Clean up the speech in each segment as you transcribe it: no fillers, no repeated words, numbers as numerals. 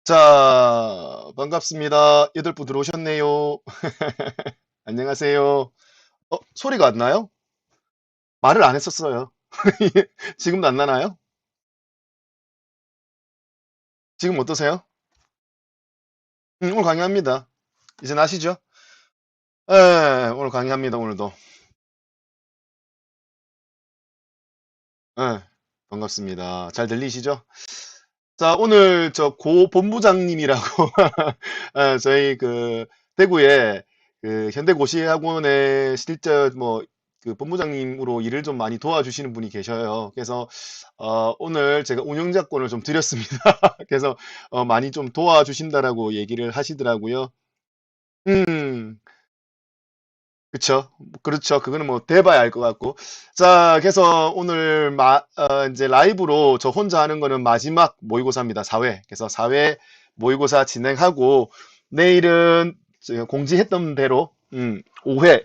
자, 반갑습니다. 8분 들어오셨네요. 안녕하세요. 소리가 안 나요? 말을 안 했었어요. 지금도 안 나나요? 지금 어떠세요? 오늘 강의합니다. 이제 아시죠? 예, 오늘 강의합니다, 오늘도. 예, 반갑습니다. 잘 들리시죠? 자, 오늘 저 고 본부장님이라고, 저희 대구에 현대고시학원에 실제 본부장님으로 일을 좀 많이 도와주시는 분이 계셔요. 그래서, 오늘 제가 운영자권을 좀 드렸습니다. 그래서, 많이 좀 도와주신다라고 얘기를 하시더라고요. 음, 그쵸. 그렇죠. 그거는 뭐 돼봐야 알 것 같고. 자, 그래서 오늘 이제 라이브로 저 혼자 하는 거는 마지막 모의고사입니다. 4회. 그래서 4회 모의고사 진행하고 내일은 제가 공지했던 대로 5회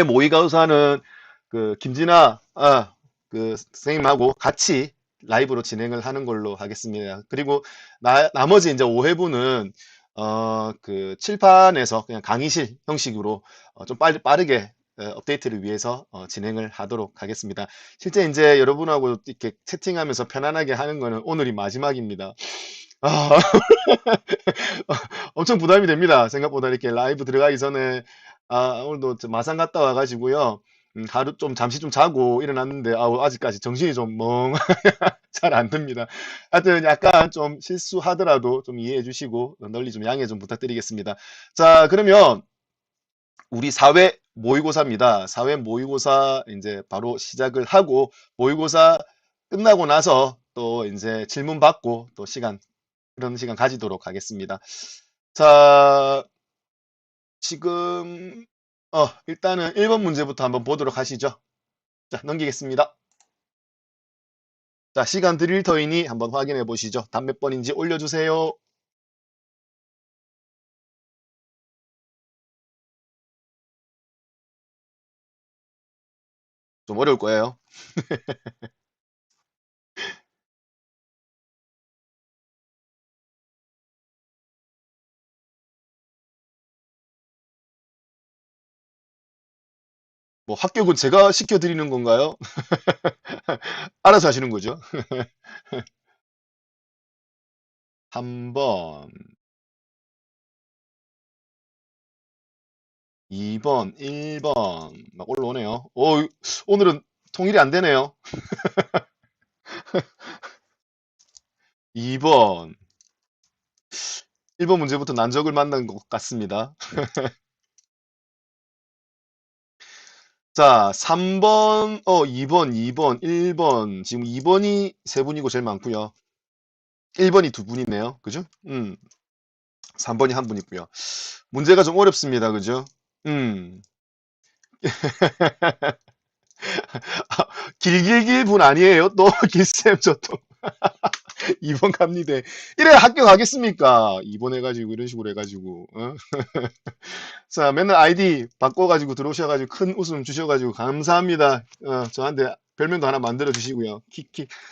모의고사는 김진아 선생님하고 같이 라이브로 진행을 하는 걸로 하겠습니다. 그리고 나머지 이제 5회분은 칠판에서 그냥 강의실 형식으로 좀 빠르게 업데이트를 위해서 진행을 하도록 하겠습니다. 실제 이제 여러분하고 이렇게 채팅하면서 편안하게 하는 거는 오늘이 마지막입니다. 아, 엄청 부담이 됩니다. 생각보다 이렇게 라이브 들어가기 전에 오늘도 저 마산 갔다 와가지고요. 하루 좀 잠시 좀 자고 일어났는데 아직까지 정신이 좀 잘 안 듭니다. 하여튼 약간 좀 실수하더라도 좀 이해해 주시고 널리 좀 양해 좀 부탁드리겠습니다. 자, 그러면 우리 4회 모의고사입니다. 4회 모의고사 이제 바로 시작을 하고 모의고사 끝나고 나서 또 이제 질문 받고 또 그런 시간 가지도록 하겠습니다. 자, 지금 일단은 1번 문제부터 한번 보도록 하시죠. 자, 넘기겠습니다. 자, 시간 드릴 터이니 한번 확인해 보시죠. 답 몇 번인지 올려주세요. 좀 어려울 거예요. 뭐 합격은 제가 시켜드리는 건가요? 알아서 하시는 거죠. 3번, 2번, 1번 막 올라오네요. 오늘은 통일이 안 되네요. 2번, 1번 문제부터 난적을 만난 것 같습니다. 자, 3번, 2번, 2번, 1번. 지금 2번이 세 분이고 제일 많고요. 1번이 두 분이네요. 그죠? 3번이 한 분이고요. 문제가 좀 어렵습니다. 그죠? 음. 길길길 분 아니에요? 또 길쌤 저또 2번 갑니다. 이래 합격하겠습니까? 2번 해가지고 이런 식으로 해가지고 자, 맨날 아이디 바꿔가지고 들어오셔가지고 큰 웃음 주셔가지고 감사합니다. 저한테 별명도 하나 만들어 주시고요.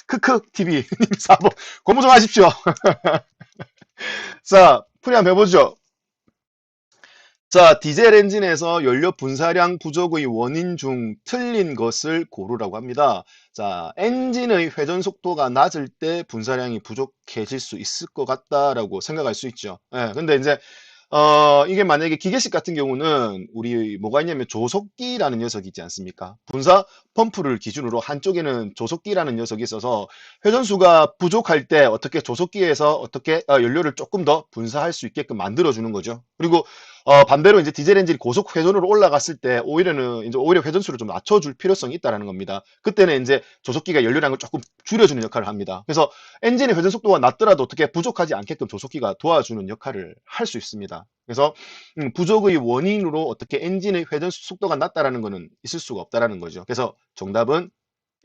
크크 TV 님 4번 공부 좀 하십시오. 자, 풀이 한번 해보죠. 자, 디젤 엔진에서 연료 분사량 부족의 원인 중 틀린 것을 고르라고 합니다. 자, 엔진의 회전 속도가 낮을 때 분사량이 부족해질 수 있을 것 같다라고 생각할 수 있죠. 예, 근데 이제 이게 만약에 기계식 같은 경우는 우리 뭐가 있냐면 조속기라는 녀석이 있지 않습니까? 분사 펌프를 기준으로 한쪽에는 조속기라는 녀석이 있어서 회전수가 부족할 때 어떻게 조속기에서 어떻게 연료를 조금 더 분사할 수 있게끔 만들어주는 거죠. 그리고 반대로 이제 디젤 엔진이 고속 회전으로 올라갔을 때 오히려 회전수를 좀 낮춰줄 필요성이 있다라는 겁니다. 그때는 이제 조속기가 연료량을 조금 줄여주는 역할을 합니다. 그래서 엔진의 회전 속도가 낮더라도 어떻게 부족하지 않게끔 조속기가 도와주는 역할을 할 수 있습니다. 그래서 부족의 원인으로 어떻게 엔진의 회전 속도가 낮다라는 것은 있을 수가 없다라는 거죠. 그래서 정답은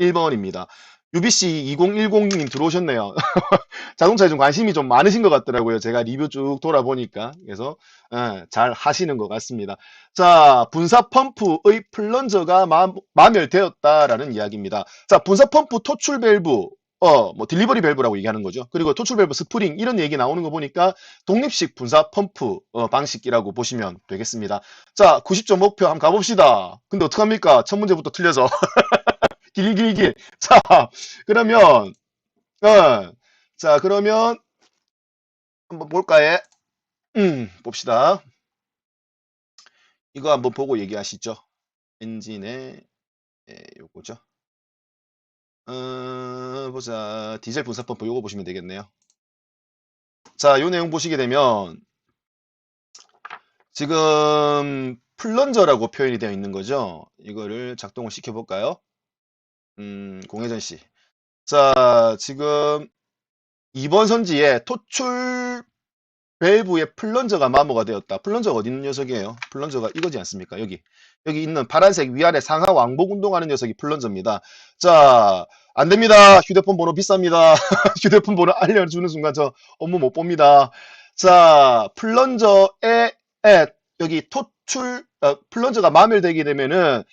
1번입니다. UBC 2010님 들어오셨네요. 자동차에 좀 관심이 좀 많으신 것 같더라고요. 제가 리뷰 쭉 돌아보니까. 그래서 잘 하시는 것 같습니다. 자, 분사 펌프의 플런저가 마멸되었다라는 이야기입니다. 자, 분사 펌프 토출 밸브 뭐 딜리버리 밸브라고 얘기하는 거죠. 그리고 토출 밸브, 스프링 이런 얘기 나오는 거 보니까 독립식 분사 펌프 방식이라고 보시면 되겠습니다. 자, 90점 목표 한번 가봅시다. 근데 어떡합니까? 첫 문제부터 틀려서. 길길길. 자, 그러면 자, 그러면 한번 볼까요? 봅시다. 이거 한번 보고 얘기하시죠. 엔진의 요거죠. 보자. 디젤 분사 펌프 요거 보시면 되겠네요. 자, 요 내용 보시게 되면 지금 플런저라고 표현이 되어 있는 거죠. 이거를 작동을 시켜볼까요? 공회전 씨. 자, 지금 2번 선지에 토출 밸브에 플런저가 마모가 되었다. 플런저가 어디 있는 녀석이에요? 플런저가 이거지 않습니까? 여기 있는 파란색 위아래 상하 왕복 운동하는 녀석이 플런저입니다. 자, 안 됩니다. 휴대폰 번호 비쌉니다. 휴대폰 번호 알려주는 순간 저 업무 못 봅니다. 자, 플런저에 여기 토출 플런저가 마멸되게 되면은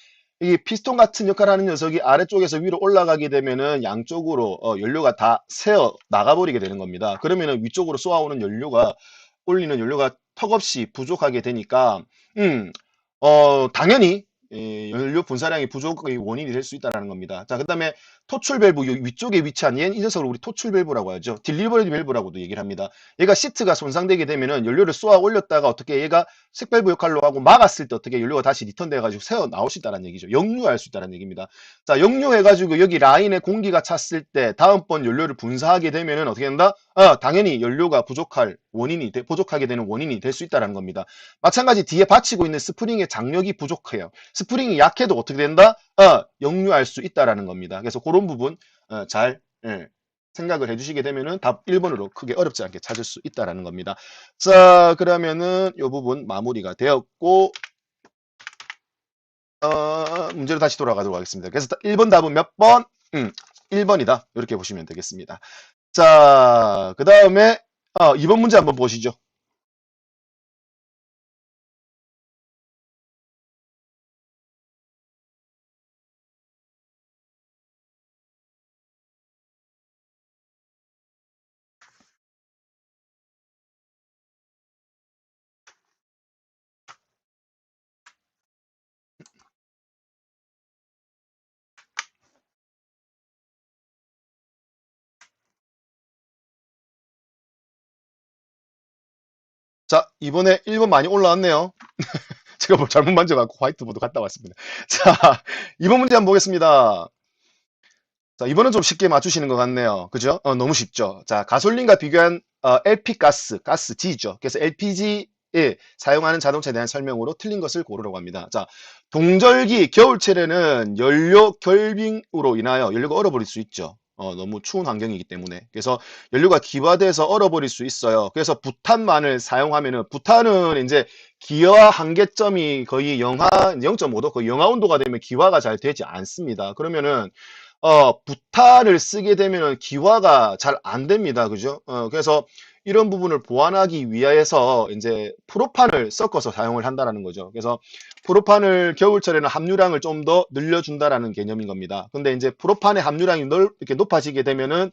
이 피스톤 같은 역할을 하는 녀석이 아래쪽에서 위로 올라가게 되면은 양쪽으로 연료가 다 새어 나가버리게 되는 겁니다. 그러면은 위쪽으로 쏘아오는 연료가 올리는 연료가 턱없이 부족하게 되니까 당연히 연료 분사량이 부족의 원인이 될 수 있다는 겁니다. 자, 그 다음에 토출 밸브 위쪽에 위치한 이 녀석을 우리 토출 밸브라고 하죠. 딜리버리 밸브라고도 얘기를 합니다. 얘가 시트가 손상되게 되면은 연료를 쏘아 올렸다가 어떻게 얘가 색밸브 역할로 하고 막았을 때 어떻게 연료가 다시 리턴돼 가지고 새어 나올 수 있다는 얘기죠. 역류할 수 있다는 얘기입니다. 자, 역류해 가지고 여기 라인에 공기가 찼을 때 다음번 연료를 분사하게 되면은 어떻게 된다? 당연히 연료가 부족하게 되는 원인이 될 수 있다는 겁니다. 마찬가지 뒤에 받치고 있는 스프링의 장력이 부족해요. 스프링이 약해도 어떻게 된다? 역류할 수 있다라는 겁니다. 그래서 그런 부분 잘 생각을 해주시게 되면은 답 1번으로 크게 어렵지 않게 찾을 수 있다라는 겁니다. 자, 그러면은 이 부분 마무리가 되었고 문제로 다시 돌아가도록 하겠습니다. 그래서 1번 답은 몇 번? 1번이다. 이렇게 보시면 되겠습니다. 자, 그 다음에 2번 문제 한번 보시죠. 자, 이번에 1번 많이 올라왔네요. 제가 뭐 잘못 만져갖고 화이트보드 갔다 왔습니다. 자, 이번 문제 한번 보겠습니다. 자, 이번은 좀 쉽게 맞추시는 것 같네요. 그죠? 너무 쉽죠? 자, 가솔린과 비교한 LP 가스 G죠. 그래서 LPG에 사용하는 자동차에 대한 설명으로 틀린 것을 고르라고 합니다. 자, 동절기, 겨울철에는 연료 결빙으로 인하여 연료가 얼어버릴 수 있죠. 너무 추운 환경이기 때문에. 그래서 연료가 기화돼서 얼어버릴 수 있어요. 그래서 부탄만을 사용하면은, 부탄은 이제 기화 한계점이 거의 영하 0.5도, 거의 영하 온도가 되면 기화가 잘 되지 않습니다. 그러면은 부탄을 쓰게 되면 기화가 잘 안 됩니다. 그죠? 그래서 이런 부분을 보완하기 위해서 이제 프로판을 섞어서 사용을 한다라는 거죠. 그래서 프로판을 겨울철에는 함유량을 좀 더 늘려준다라는 개념인 겁니다. 근데 이제 프로판의 함유량이 이렇게 높아지게 되면은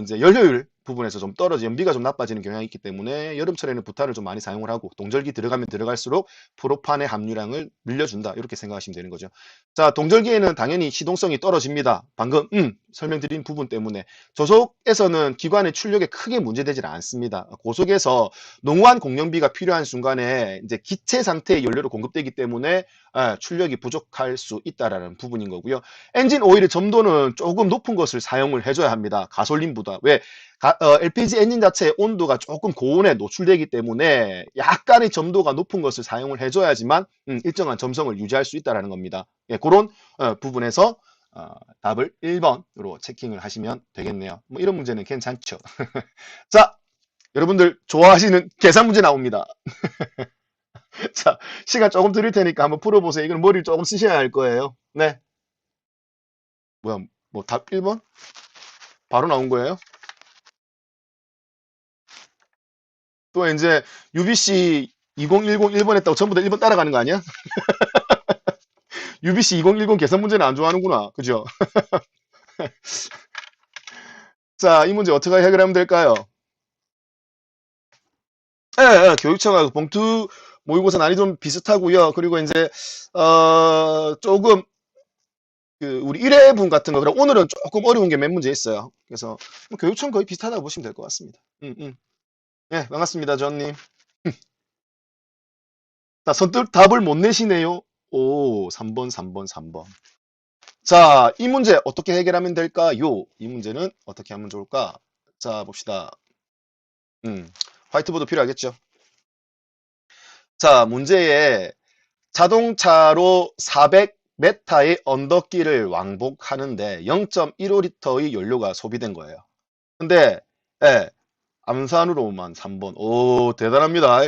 이제 연료율 부분에서 좀 연비가 좀 나빠지는 경향이 있기 때문에 여름철에는 부탄을 좀 많이 사용을 하고 동절기 들어가면 들어갈수록 프로판의 함유량을 늘려준다 이렇게 생각하시면 되는 거죠. 자, 동절기에는 당연히 시동성이 떨어집니다. 방금 설명드린 부분 때문에 저속에서는 기관의 출력에 크게 문제되질 않습니다. 고속에서 농후한 공연비가 필요한 순간에 이제 기체 상태의 연료로 공급되기 때문에 출력이 부족할 수 있다라는 부분인 거고요. 엔진 오일의 점도는 조금 높은 것을 사용을 해줘야 합니다. 가솔린보다. 왜? LPG 엔진 자체의 온도가 조금 고온에 노출되기 때문에 약간의 점도가 높은 것을 사용을 해줘야지만 일정한 점성을 유지할 수 있다는 겁니다. 예, 그런 부분에서 답을 1번으로 체킹을 하시면 되겠네요. 뭐 이런 문제는 괜찮죠. 자, 여러분들 좋아하시는 계산 문제 나옵니다. 자, 시간 조금 드릴 테니까 한번 풀어보세요. 이건 머리를 조금 쓰셔야 할 거예요. 네. 뭐야, 뭐 답 1번? 바로 나온 거예요? 또 이제 UBC 2010 1번 했다고 전부 다 1번 따라가는 거 아니야? UBC 2010 계산 문제는 안 좋아하는구나. 그죠? 자, 이 문제 어떻게 해결하면 될까요? 예, 예, 교육청하고 봉투 모의고사 난이도 좀 비슷하고요. 그리고 이제 조금 그 우리 1회분 같은 거 그럼 오늘은 조금 어려운 게 몇 문제 있어요. 그래서 뭐 교육청 거의 비슷하다고 보시면 될 것 같습니다. 예, 반갑습니다, 전님. 자, 선뜻 답을 못 내시네요. 오, 3번, 3번, 3번. 자, 이 문제 어떻게 해결하면 될까요? 이 문제는 어떻게 하면 좋을까? 자, 봅시다. 화이트보드 필요하겠죠? 자, 문제에 자동차로 400m의 언덕길을 왕복하는데 0.15리터의 연료가 소비된 거예요. 근데, 예, 암산으로만 3번. 오, 대단합니다.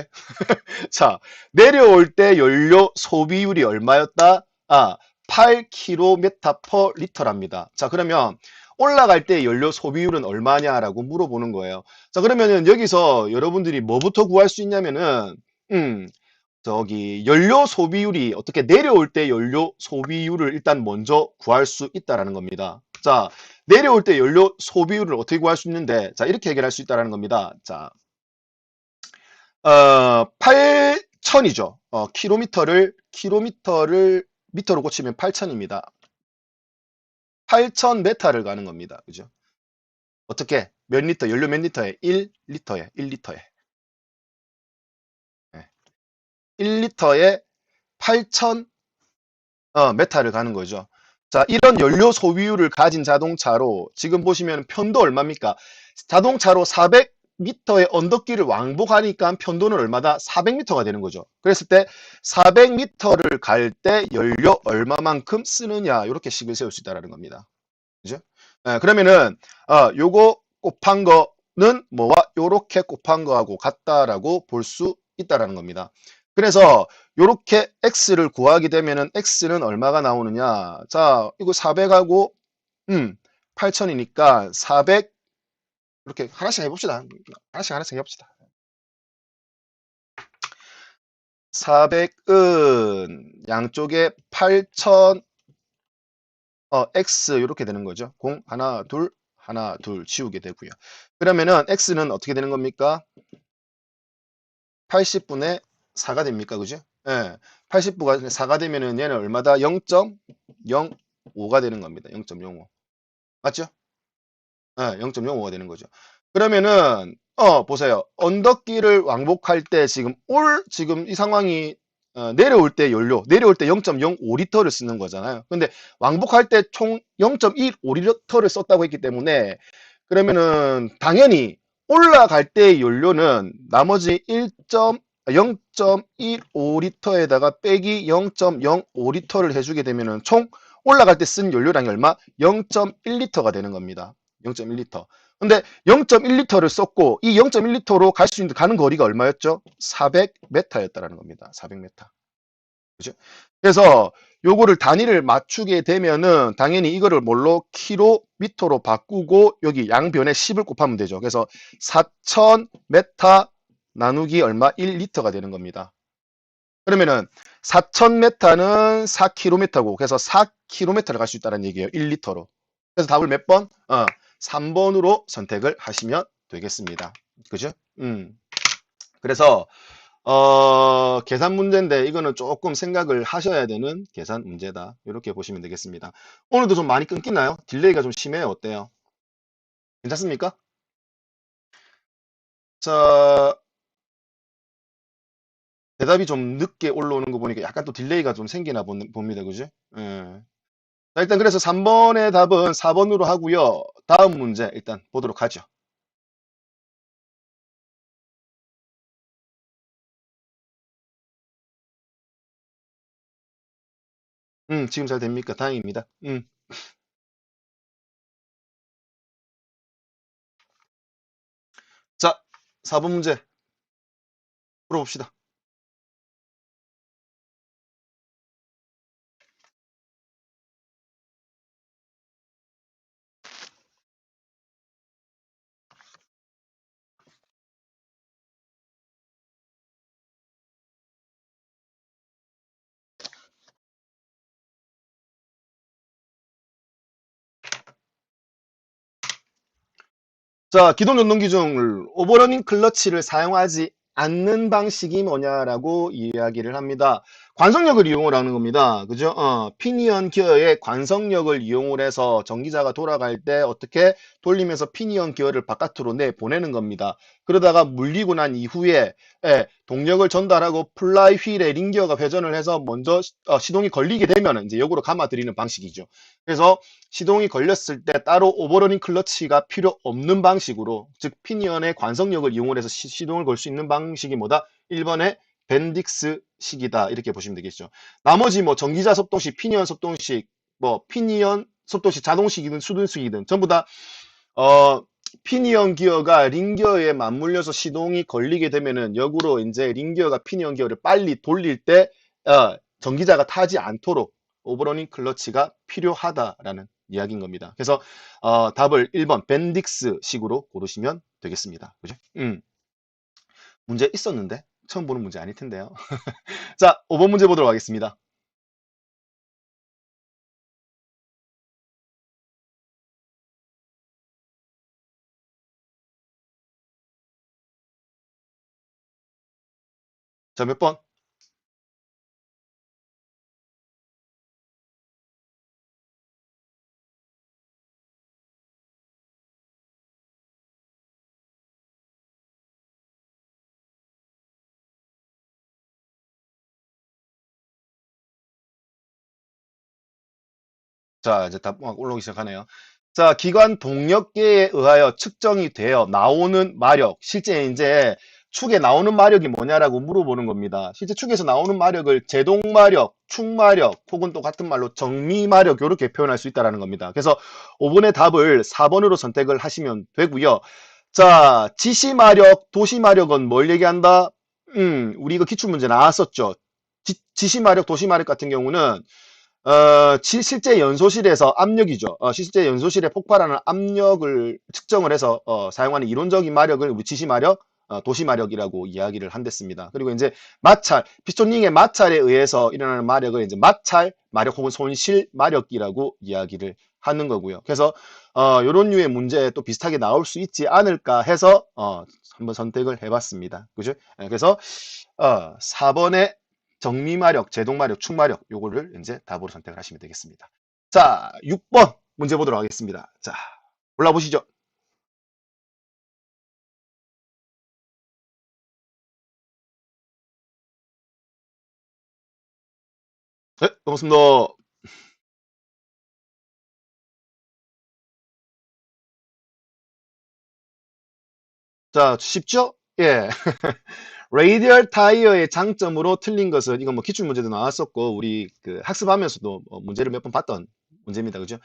자, 내려올 때 연료 소비율이 얼마였다? 아, 8km per 리터랍니다. 자, 그러면 올라갈 때 연료 소비율은 얼마냐라고 물어보는 거예요. 자, 그러면은 여기서 여러분들이 뭐부터 구할 수 있냐면은, 저기 연료 소비율이 어떻게 내려올 때 연료 소비율을 일단 먼저 구할 수 있다라는 겁니다. 자, 내려올 때 연료 소비율을 어떻게 구할 수 있는데, 자, 이렇게 해결할 수 있다라는 겁니다. 자, 8천이죠. 킬로미터를 미터로 고치면 8천입니다. 8천 메타를 가는 겁니다. 그죠? 어떻게? 몇 리터? 연료 몇 리터에? 1리터에. 1리터에. 1리터에 8천 메타를 가는 거죠. 자, 이런 연료 소비율을 가진 자동차로 지금 보시면 편도 얼마입니까? 자동차로 400m의 언덕길을 왕복하니까 편도는 얼마다? 400m가 되는 거죠. 그랬을 때 400m를 갈 때 연료 얼마만큼 쓰느냐 이렇게 식을 세울 수 있다는 겁니다. 그죠? 그러면은 요거 곱한 거는 뭐와 요렇게 곱한 거하고 같다라고 볼 수 있다라는 겁니다. 그래서 요렇게 x를 구하게 되면은 x는 얼마가 나오느냐? 자, 이거 400하고 8천이니까 400 이렇게 하나씩 해봅시다. 하나씩 해봅시다. 400은 양쪽에 8천 x 이렇게 되는 거죠. 공 하나 둘 하나 둘 지우게 되고요. 그러면은 x는 어떻게 되는 겁니까? 80분의 4가 됩니까? 그죠? 예. 80분의 4가 되면은 얘는 얼마다? 0.05가 되는 겁니다. 0.05. 맞죠? 예, 0.05가 되는 거죠. 그러면은 보세요. 언덕길을 왕복할 때 지금 이 상황이 내려올 때 연료, 내려올 때 0.05리터를 쓰는 거잖아요. 근데 왕복할 때 총 0.15리터를 썼다고 했기 때문에 그러면은 당연히 올라갈 때 연료는 나머지 0.15리터에다가 빼기 0.05리터를 해주게 되면은 총 올라갈 때 쓴 연료량이 얼마? 0.1리터가 되는 겁니다. 0.1리터. 근데 0.1리터를 썼고 이 0.1리터로 갈 수 있는 가는 거리가 얼마였죠? 400m였다라는 겁니다. 400m. 그죠? 그래서 요거를 단위를 맞추게 되면은 당연히 이거를 뭘로 킬로미터로 바꾸고 여기 양변에 10을 곱하면 되죠. 그래서 4000m 나누기 얼마? 1리터가 되는 겁니다. 그러면은 4000m는 4km고 그래서 4km를 갈 수 있다는 얘기예요. 1리터로. 그래서 답을 몇 번? 3번으로 선택을 하시면 되겠습니다. 그죠? 그래서 계산 문제인데 이거는 조금 생각을 하셔야 되는 계산 문제다. 이렇게 보시면 되겠습니다. 오늘도 좀 많이 끊기나요? 딜레이가 좀 심해요. 어때요? 괜찮습니까? 자, 대답이 좀 늦게 올라오는 거 보니까 약간 또 딜레이가 좀 생기나 봅니다. 그죠? 예. 자, 일단 그래서 3번의 답은 4번으로 하고요. 다음 문제 일단 보도록 하죠. 지금 잘 됩니까? 다행입니다. 자, 4번 문제 풀어봅시다. 자, 기존 전동기 중 오버러닝 클러치를 사용하지 않는 방식이 뭐냐라고 이야기를 합니다. 관성력을 이용을 하는 겁니다. 그죠? 피니언 기어의 관성력을 이용을 해서 전기자가 돌아갈 때 어떻게 돌리면서 피니언 기어를 바깥으로 내보내는 겁니다. 그러다가 물리고 난 이후에 동력을 전달하고 플라이 휠의 링기어가 회전을 해서 먼저 시동이 걸리게 되면 이제 역으로 감아들이는 방식이죠. 그래서 시동이 걸렸을 때 따로 오버러닝 클러치가 필요 없는 방식으로, 즉 피니언의 관성력을 이용을 해서 시동을 걸 수 있는 방식이 뭐다? 1번의 벤딕스식이다, 이렇게 보시면 되겠죠. 나머지 뭐 전기자 속도식, 피니언 속도식, 뭐 피니언 속도식, 자동식이든 수동식이든 전부 다 피니언 기어가 링기어에 맞물려서 시동이 걸리게 되면은 역으로 이제 링기어가 피니언 기어를 빨리 돌릴 때 전기자가 타지 않도록 오버러닝 클러치가 필요하다라는 이야기인 겁니다. 그래서 답을 1번 벤딕스 식으로 고르시면 되겠습니다. 그죠? 문제 있었는데 처음 보는 문제 아닐 텐데요. 자, 5번 문제 보도록 하겠습니다. 자, 몇 번? 자, 이제 답 막 올라오기 시작하네요. 자, 기관 동력계에 의하여 측정이 되어 나오는 마력. 실제 이제 축에 나오는 마력이 뭐냐라고 물어보는 겁니다. 실제 축에서 나오는 마력을 제동마력, 축마력, 혹은 또 같은 말로 정미마력, 이렇게 표현할 수 있다는 겁니다. 그래서 5번의 답을 4번으로 선택을 하시면 되고요. 자, 지시마력, 도시마력은 뭘 얘기한다? 우리 이거 기출문제 나왔었죠. 지시마력, 도시마력 같은 경우는 실제 연소실에서 압력이죠. 실제 연소실에 폭발하는 압력을 측정을 해서 사용하는 이론적인 마력을 우리 지시마력, 도시마력이라고 이야기를 한댔습니다. 그리고 이제 마찰, 피스톤링의 마찰에 의해서 일어나는 마력을 이제 마찰 마력 혹은 손실 마력이라고 이야기를 하는 거고요. 그래서 이런 류의 문제 또 비슷하게 나올 수 있지 않을까 해서 한번 선택을 해봤습니다. 그죠? 그래서 4번에 정미마력, 제동마력, 축마력 요거를 이제 답으로 선택을 하시면 되겠습니다. 자, 6번 문제 보도록 하겠습니다. 자, 올라보시죠. 네, 고맙습니다. 자, 쉽죠? 예. 레이디얼 타이어의 장점으로 틀린 것은, 이건 뭐 기출 문제도 나왔었고 우리 그 학습하면서도 문제를 몇 번 봤던 문제입니다. 그죠?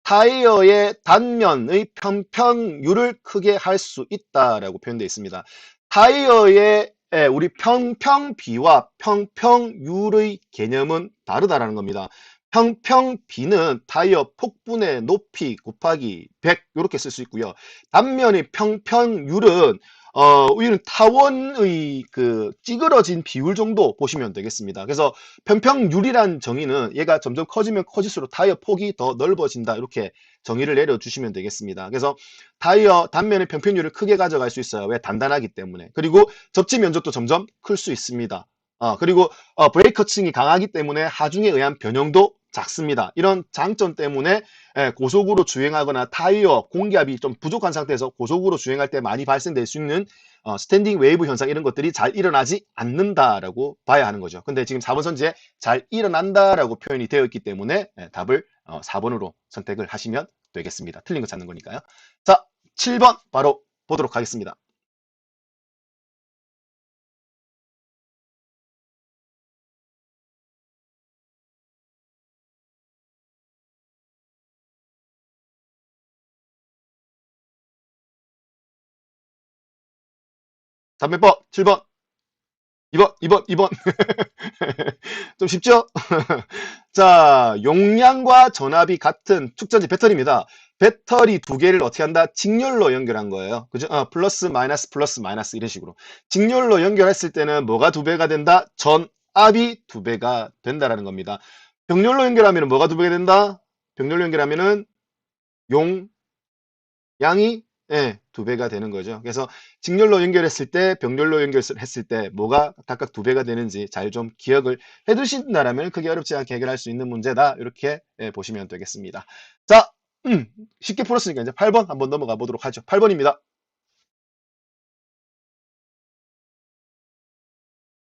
타이어의 단면의 평평률을 크게 할 수 있다라고 표현되어 있습니다. 타이어의 우리 평평비와 평평률의 개념은 다르다라는 겁니다. 평평비는 타이어 폭분의 높이 곱하기 100 이렇게 쓸 수 있고요. 단면의 평평률은 우리는 타원의 그 찌그러진 비율 정도 보시면 되겠습니다. 그래서 평평률이란 정의는 얘가 점점 커지면 커질수록 타이어 폭이 더 넓어진다, 이렇게 정의를 내려주시면 되겠습니다. 그래서 타이어 단면의 평평률을 크게 가져갈 수 있어요. 왜? 단단하기 때문에. 그리고 접지 면적도 점점 클 수 있습니다. 그리고 브레이크 층이 강하기 때문에 하중에 의한 변형도 작습니다. 이런 장점 때문에 고속으로 주행하거나 타이어 공기압이 좀 부족한 상태에서 고속으로 주행할 때 많이 발생될 수 있는 스탠딩 웨이브 현상, 이런 것들이 잘 일어나지 않는다라고 봐야 하는 거죠. 근데 지금 4번 선지에 잘 일어난다라고 표현이 되어 있기 때문에 답을 4번으로 선택을 하시면 되겠습니다. 틀린 거 찾는 거니까요. 자, 7번 바로 보도록 하겠습니다. 답몇 번? 7번, 2번, 2번, 2번. 좀 쉽죠? 자, 용량과 전압이 같은 축전지 배터리입니다. 배터리 두 개를 어떻게 한다? 직렬로 연결한 거예요. 그죠? 플러스 마이너스 이런 식으로. 직렬로 연결했을 때는 뭐가 두 배가 된다? 전압이 두 배가 된다라는 겁니다. 병렬로 연결하면 뭐가 두 배가 된다? 병렬로 연결하면은 용량이 두 두 배가 되는 거죠. 그래서 직렬로 연결했을 때, 병렬로 연결했을 때 뭐가 각각 두 배가 되는지 잘 좀 기억을 해두신다면 크게 어렵지 않게 해결할 수 있는 문제다. 이렇게 보시면 되겠습니다. 자, 쉽게 풀었으니까 이제 8번 한번 넘어가 보도록 하죠. 8번입니다.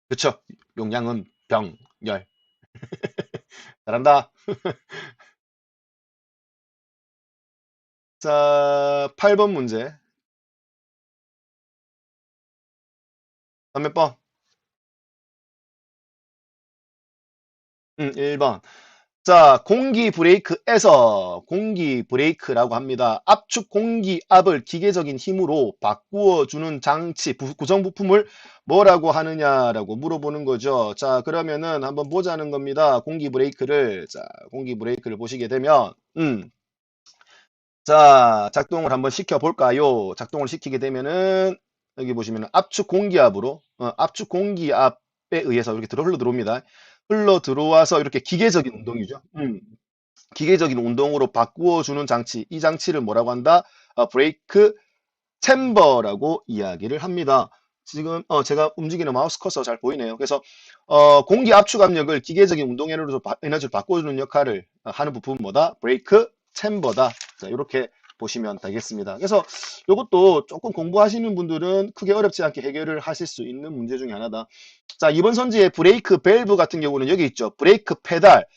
그쵸? 용량은 병, 열. 잘한다. 자, 8번 문제. 몇 번? 1번. 자, 공기 브레이크라고 합니다. 압축 공기압을 기계적인 힘으로 바꾸어 주는 장치, 구성 부품을 뭐라고 하느냐라고 물어보는 거죠. 자, 그러면은 한번 보자는 겁니다. 공기 브레이크를. 자, 공기 브레이크를 보시게 되면, 자, 작동을 한번 시켜볼까요? 작동을 시키게 되면은, 여기 보시면은 압축 공기압으로, 압축 공기압에 의해서 이렇게 흘러 들어옵니다. 흘러 들어와서 이렇게 기계적인 운동이죠. 기계적인 운동으로 바꾸어 주는 장치, 이 장치를 뭐라고 한다? 브레이크 챔버라고 이야기를 합니다. 지금 제가 움직이는 마우스 커서 잘 보이네요. 그래서 공기 압축 압력을 기계적인 운동 에너지로 바꿔주는 역할을 하는 부품은 뭐다? 브레이크 챔버다. 자, 이렇게 보시면 되겠습니다. 그래서 이것도 조금 공부하시는 분들은 크게 어렵지 않게 해결을 하실 수 있는 문제 중에 하나다. 자, 이번 선지의 브레이크 밸브 같은 경우는 여기 있죠. 브레이크 페달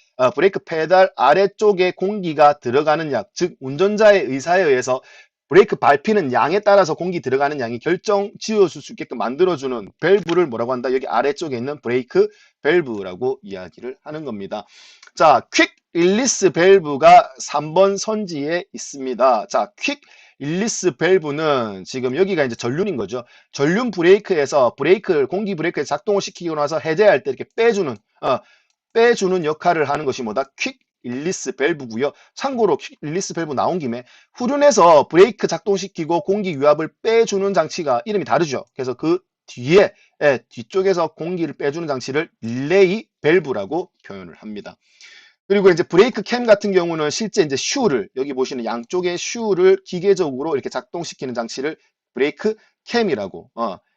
아래쪽에 공기가 들어가는 양, 즉 운전자의 의사에 의해서 브레이크 밟히는 양에 따라서 공기 들어가는 양이 결정 지어줄 수 있게끔 만들어주는 밸브를 뭐라고 한다? 여기 아래쪽에 있는 브레이크 밸브라고 이야기를 하는 겁니다. 자, 퀵 릴리스 밸브가 3번 선지에 있습니다. 자, 퀵 릴리스 밸브는 지금 여기가 이제 전륜인 거죠. 전륜 브레이크에서 공기 브레이크에 작동을 시키고 나서 해제할 때 이렇게 빼주는 역할을 하는 것이 뭐다? 퀵 릴리스 밸브고요. 참고로 퀵 릴리스 밸브 나온 김에 후륜에서 브레이크 작동시키고 공기 유압을 빼주는 장치가 이름이 다르죠. 그래서 그 뒤에 뒤쪽에서 공기를 빼주는 장치를 릴레이 밸브라고 표현을 합니다. 그리고 이제 브레이크 캠 같은 경우는 실제 이제 슈를 여기 보시는 양쪽의 슈를 기계적으로 이렇게 작동시키는 장치를 브레이크 캠이라고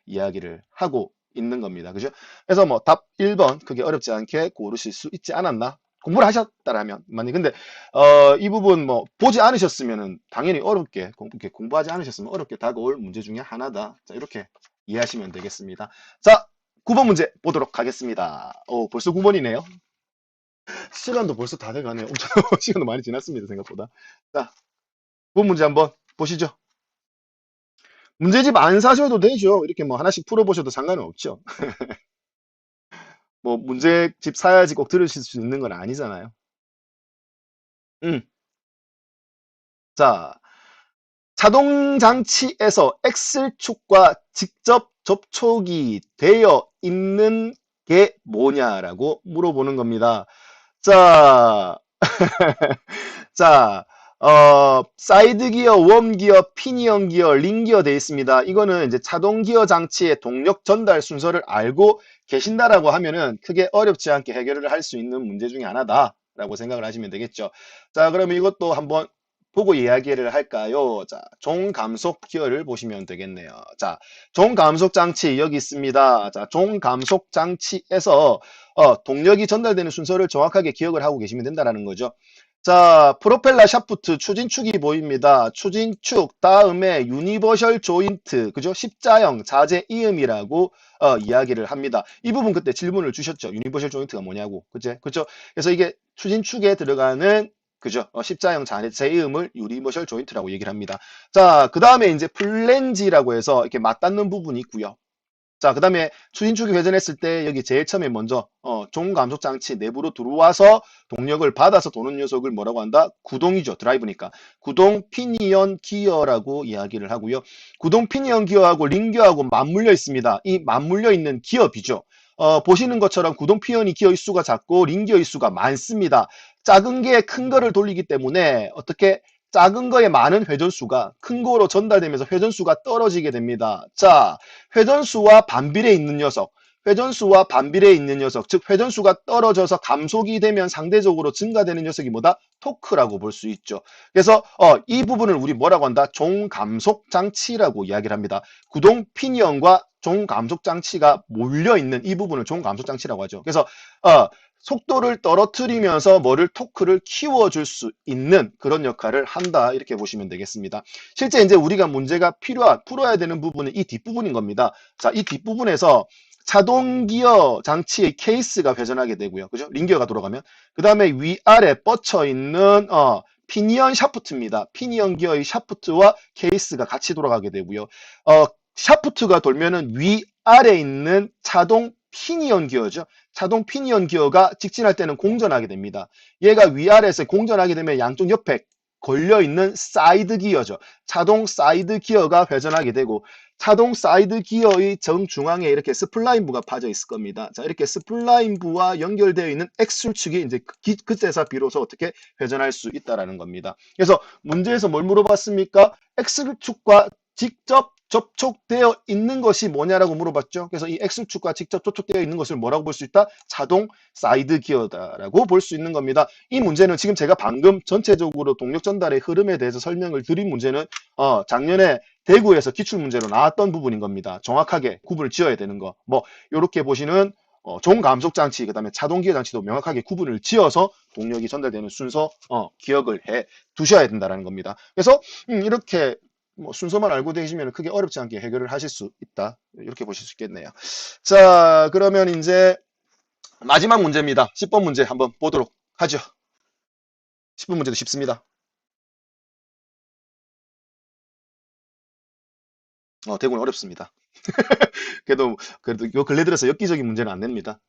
이야기를 하고 있는 겁니다. 그죠? 그래서 뭐 답 1번 크게 어렵지 않게 고르실 수 있지 않았나? 공부를 하셨다라면 만약 근데 이 부분 뭐 보지 않으셨으면은 당연히 어렵게 공부하지 않으셨으면 어렵게 다가올 문제 중에 하나다. 자, 이렇게 이해하시면 되겠습니다. 자, 9번 문제 보도록 하겠습니다. 벌써 9번이네요. 시간도 벌써 다 돼가네요. 엄청 시간도 많이 지났습니다, 생각보다. 자, 본 문제 한번 보시죠. 문제집 안 사셔도 되죠. 이렇게 뭐 하나씩 풀어보셔도 상관은 없죠. 뭐 문제집 사야지 꼭 들으실 수 있는 건 아니잖아요. 자, 자동 장치에서 엑셀축과 직접 접촉이 되어 있는 게 뭐냐라고 물어보는 겁니다. 자, 자, 사이드 기어, 웜 기어, 피니언 기어, 링 기어 되어 있습니다. 이거는 이제 자동 기어 장치의 동력 전달 순서를 알고 계신다라고 하면은 크게 어렵지 않게 해결을 할 수 있는 문제 중에 하나다라고 생각을 하시면 되겠죠. 자, 그러면 이것도 한번 보고 이야기를 할까요? 자, 종감속 기어를 보시면 되겠네요. 자, 종감속 장치 여기 있습니다. 자, 종감속 장치에서 동력이 전달되는 순서를 정확하게 기억을 하고 계시면 된다는 거죠. 자, 프로펠러 샤프트 추진축이 보입니다. 추진축 다음에 유니버셜 조인트, 그죠? 십자형 자재 이음이라고 이야기를 합니다. 이 부분 그때 질문을 주셨죠. 유니버셜 조인트가 뭐냐고, 그죠? 그래서 이게 추진축에 들어가는 그죠? 십자형 자재 이음을 유니버셜 조인트라고 얘기를 합니다. 자, 그 다음에 이제 플랜지라고 해서 이렇게 맞닿는 부분이 있고요. 자, 그 다음에 추진축이 회전했을 때 여기 제일 처음에 먼저 종감속 장치 내부로 들어와서 동력을 받아서 도는 녀석을 뭐라고 한다? 구동이죠. 드라이브니까. 구동 피니언 기어라고 이야기를 하고요. 구동 피니언 기어하고 링 기어하고 맞물려 있습니다. 이 맞물려 있는 기업이죠. 보시는 것처럼 구동 피니언이 기어 일수가 작고 링 기어 일수가 많습니다. 작은 게 큰 거를 돌리기 때문에 어떻게 작은 거에 많은 회전수가 큰 거로 전달되면서 회전수가 떨어지게 됩니다. 자, 회전수와 반비례 있는 녀석. 회전수와 반비례에 있는 녀석, 즉 회전수가 떨어져서 감속이 되면 상대적으로 증가되는 녀석이 뭐다? 토크라고 볼 수 있죠. 그래서 이 부분을 우리 뭐라고 한다? 종감속 장치라고 이야기를 합니다. 구동 피니언과 종감속 장치가 몰려 있는 이 부분을 종감속 장치라고 하죠. 그래서 속도를 떨어뜨리면서 뭐를 토크를 키워줄 수 있는 그런 역할을 한다 이렇게 보시면 되겠습니다. 실제 이제 우리가 문제가 풀어야 되는 부분은 이 뒷부분인 겁니다. 자, 이 뒷부분에서 자동 기어 장치의 케이스가 회전하게 되고요. 그죠? 링기어가 돌아가면. 그 다음에 위아래 뻗쳐 있는 피니언 샤프트입니다. 피니언 기어의 샤프트와 케이스가 같이 돌아가게 되고요. 샤프트가 돌면은 위아래 있는 자동 피니언 기어죠. 자동 피니언 기어가 직진할 때는 공전하게 됩니다. 얘가 위아래에서 공전하게 되면 양쪽 옆에 걸려있는 사이드 기어죠. 자동 사이드 기어가 회전하게 되고 자동 사이드 기어의 정중앙에 이렇게 스플라인부가 파져 있을 겁니다. 자, 이렇게 스플라인부와 연결되어 있는 엑셀축이 이제 그때서 비로소 어떻게 회전할 수 있다라는 겁니다. 그래서 문제에서 뭘 물어봤습니까? 엑셀축과 직접 접촉되어 있는 것이 뭐냐라고 물어봤죠. 그래서 이 X축과 직접 접촉되어 있는 것을 뭐라고 볼 수 있다? 자동 사이드 기어다라고 볼 수 있는 겁니다. 이 문제는 지금 제가 방금 전체적으로 동력 전달의 흐름에 대해서 설명을 드린 문제는 작년에 대구에서 기출문제로 나왔던 부분인 겁니다. 정확하게 구분을 지어야 되는 거. 뭐 이렇게 보시는 종감속 장치, 그다음에 자동 기어 장치도 명확하게 구분을 지어서 동력이 전달되는 순서 기억을 해 두셔야 된다라는 겁니다. 그래서 이렇게 뭐 순서만 알고 계시면 크게 어렵지 않게 해결을 하실 수 있다. 이렇게 보실 수 있겠네요. 자, 그러면 이제 마지막 문제입니다. 10번 문제 한번 보도록 하죠. 10번 문제도 쉽습니다. 대구는 어렵습니다. 그래도 요 근래 들어서 엽기적인 문제는 안 냅니다.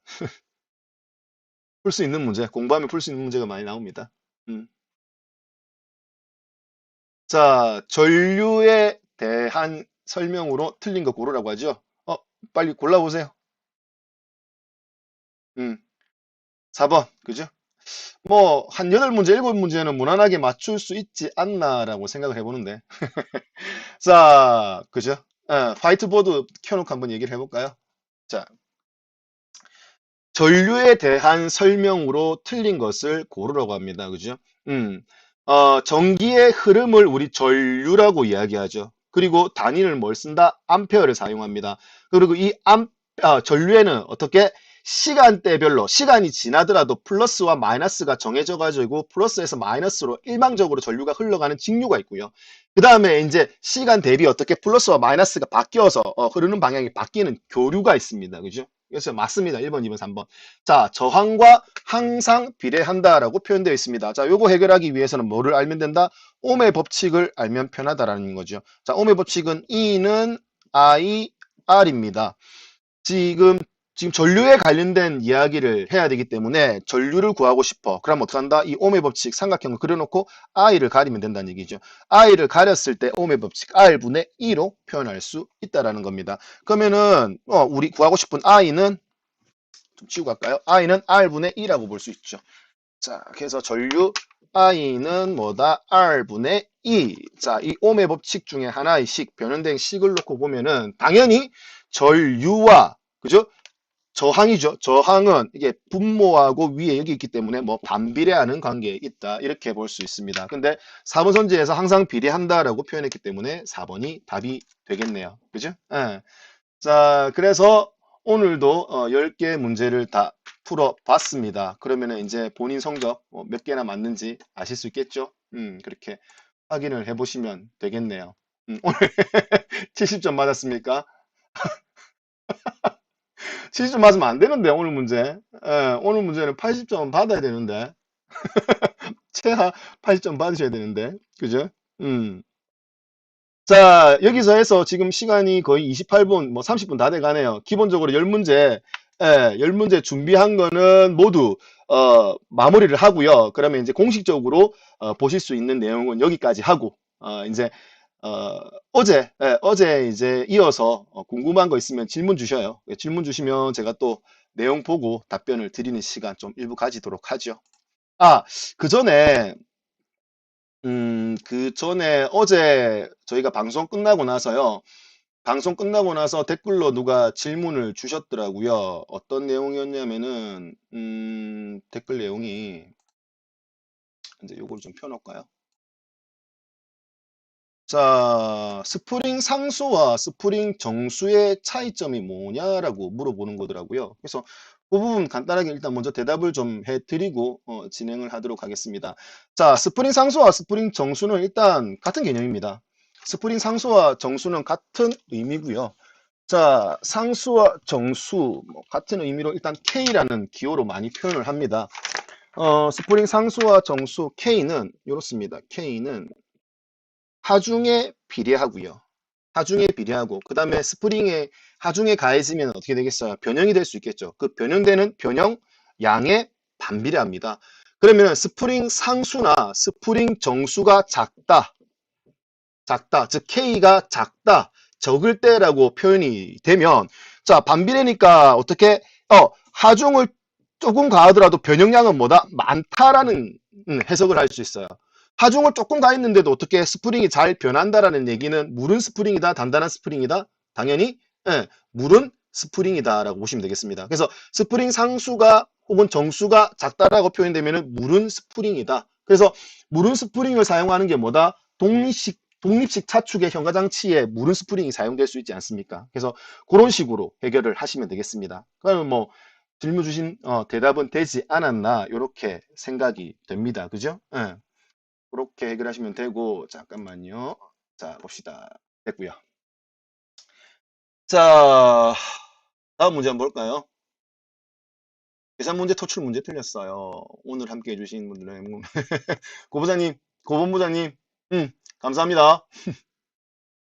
풀 수 있는 문제, 공부하면 풀 수 있는 문제가 많이 나옵니다. 음. 자, 전류에 대한 설명으로 틀린 거 고르라고 하죠. 빨리 골라보세요. 4번, 그죠? 뭐, 한 8문제, 7문제는 무난하게 맞출 수 있지 않나라고 생각을 해보는데. 자, 그죠? 화이트보드 켜놓고 한번 얘기를 해볼까요? 자, 전류에 대한 설명으로 틀린 것을 고르라고 합니다. 그죠? 전기의 흐름을 우리 전류라고 이야기하죠. 그리고 단위를 뭘 쓴다? 암페어를 사용합니다. 그리고 이 전류에는 어떻게 시간대별로 시간이 지나더라도 플러스와 마이너스가 정해져 가지고 플러스에서 마이너스로 일방적으로 전류가 흘러가는 직류가 있고요. 그 다음에 이제 시간 대비 어떻게 플러스와 마이너스가 바뀌어서 흐르는 방향이 바뀌는 교류가 있습니다. 그죠? 그래서 맞습니다. 1번, 2번, 3번. 자, 저항과 항상 비례한다라고 표현되어 있습니다. 자, 요거 해결하기 위해서는 뭐를 알면 된다? 옴의 법칙을 알면 편하다라는 거죠. 자, 옴의 법칙은 E는 I, R입니다. 지금 전류에 관련된 이야기를 해야 되기 때문에 전류를 구하고 싶어. 그럼 어떻게 한다? 이 옴의 법칙 삼각형을 그려놓고 I를 가리면 된다는 얘기죠. I를 가렸을 때 옴의 법칙 R분의 E로 표현할 수 있다라는 겁니다. 그러면은 우리 구하고 싶은 I는 좀 지우고 갈까요? I는 R분의 E라고 볼 수 있죠. 자, 그래서 전류 I는 뭐다? R분의 E. 자, 이 옴의 법칙 중에 하나의 식, 변형된 식을 놓고 보면은 당연히 전류와 그죠? 저항이죠. 저항은 이게 분모하고 위에 여기 있기 때문에 뭐 반비례하는 관계에 있다. 이렇게 볼 수 있습니다. 근데 4번 선지에서 항상 비례한다라고 표현했기 때문에 4번이 답이 되겠네요. 그죠? 예. 자, 그래서 오늘도 10개 문제를 다 풀어봤습니다. 그러면은 이제 본인 성적 몇 개나 맞는지 아실 수 있겠죠? 그렇게 확인을 해보시면 되겠네요. 오늘 70점 맞았습니까? 70점 맞으면 안 되는데, 오늘 문제. 오늘 문제는 80점 받아야 되는데, 최하 80점 받으셔야 되는데, 그죠? 음. 자, 여기서 해서 지금 시간이 거의 28분, 뭐 30분 다 돼가네요. 기본적으로 10문제, 10문제 준비한 거는 모두, 마무리를 하고요. 그러면 이제 공식적으로, 보실 수 있는 내용은 여기까지 하고, 이제, 어제 이제 이어서 궁금한 거 있으면 질문 주셔요. 질문 주시면 제가 또 내용 보고 답변을 드리는 시간 좀 일부 가지도록 하죠. 아, 그 전에, 그 전에 어제 저희가 방송 끝나고 나서요. 방송 끝나고 나서 댓글로 누가 질문을 주셨더라고요. 어떤 내용이었냐면은, 댓글 내용이, 이제 요걸 좀 펴놓을까요? 자, 스프링 상수와 스프링 정수의 차이점이 뭐냐라고 물어보는 거더라고요. 그래서 그 부분 간단하게 일단 먼저 대답을 좀 해드리고 진행을 하도록 하겠습니다. 자, 스프링 상수와 스프링 정수는 일단 같은 개념입니다. 스프링 상수와 정수는 같은 의미고요. 자, 상수와 정수 같은 의미로 일단 K라는 기호로 많이 표현을 합니다. 스프링 상수와 정수 K는 이렇습니다. K는 하중에 비례하고요. 하중에 비례하고 그 다음에 스프링에 하중에 가해지면 어떻게 되겠어요? 변형이 될 수 있겠죠. 그 변형되는 변형 양에 반비례합니다. 그러면 스프링 상수나 스프링 정수가 작다, 즉 K가 작다, 적을 때라고 표현이 되면 자 반비례니까 어떻게 하중을 조금 가하더라도 변형량은 뭐다? 많다라는 해석을 할 수 있어요. 하중을 조금 가했는데도 어떻게 스프링이 잘 변한다라는 얘기는 물은 스프링이다, 단단한 스프링이다? 당연히 물은 스프링이다라고 보시면 되겠습니다. 그래서 스프링 상수가 혹은 정수가 작다라고 표현되면 물은 스프링이다. 그래서 물은 스프링을 사용하는 게 뭐다? 독립식 차축의 현가장치에 물은 스프링이 사용될 수 있지 않습니까? 그래서 그런 식으로 해결을 하시면 되겠습니다. 그러면 뭐 질문 주신 대답은 되지 않았나 이렇게 생각이 됩니다. 그죠? 예. 그렇게 해결하시면 되고 잠깐만요. 자 봅시다. 됐고요. 자 다음 문제 한번 볼까요? 계산 문제, 토출 문제 틀렸어요. 오늘 함께 해주신 분들은 고부장님, 고본부장님, 감사합니다.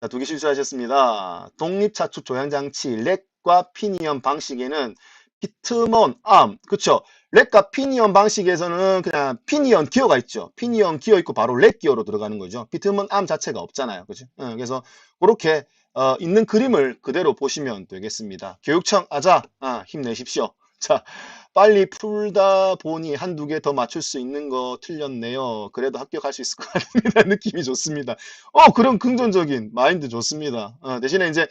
자, 두 개 실수하셨습니다. 독립차축 조향장치 렉과 피니언 방식에는 피트먼 암, 그쵸? 렉과 피니언 방식에서는 그냥 피니언 기어가 있죠. 피니언 기어 있고 바로 렉 기어로 들어가는 거죠. 피트먼 암 자체가 없잖아요. 그죠? 그래서 그렇게 있는 그림을 그대로 보시면 되겠습니다. 교육청 아자, 힘내십시오. 자, 빨리 풀다 보니 한두 개 더 맞출 수 있는 거 틀렸네요. 그래도 합격할 수 있을 것 같습니다. 느낌이 좋습니다. 그런 긍정적인 마인드 좋습니다. 대신에 이제,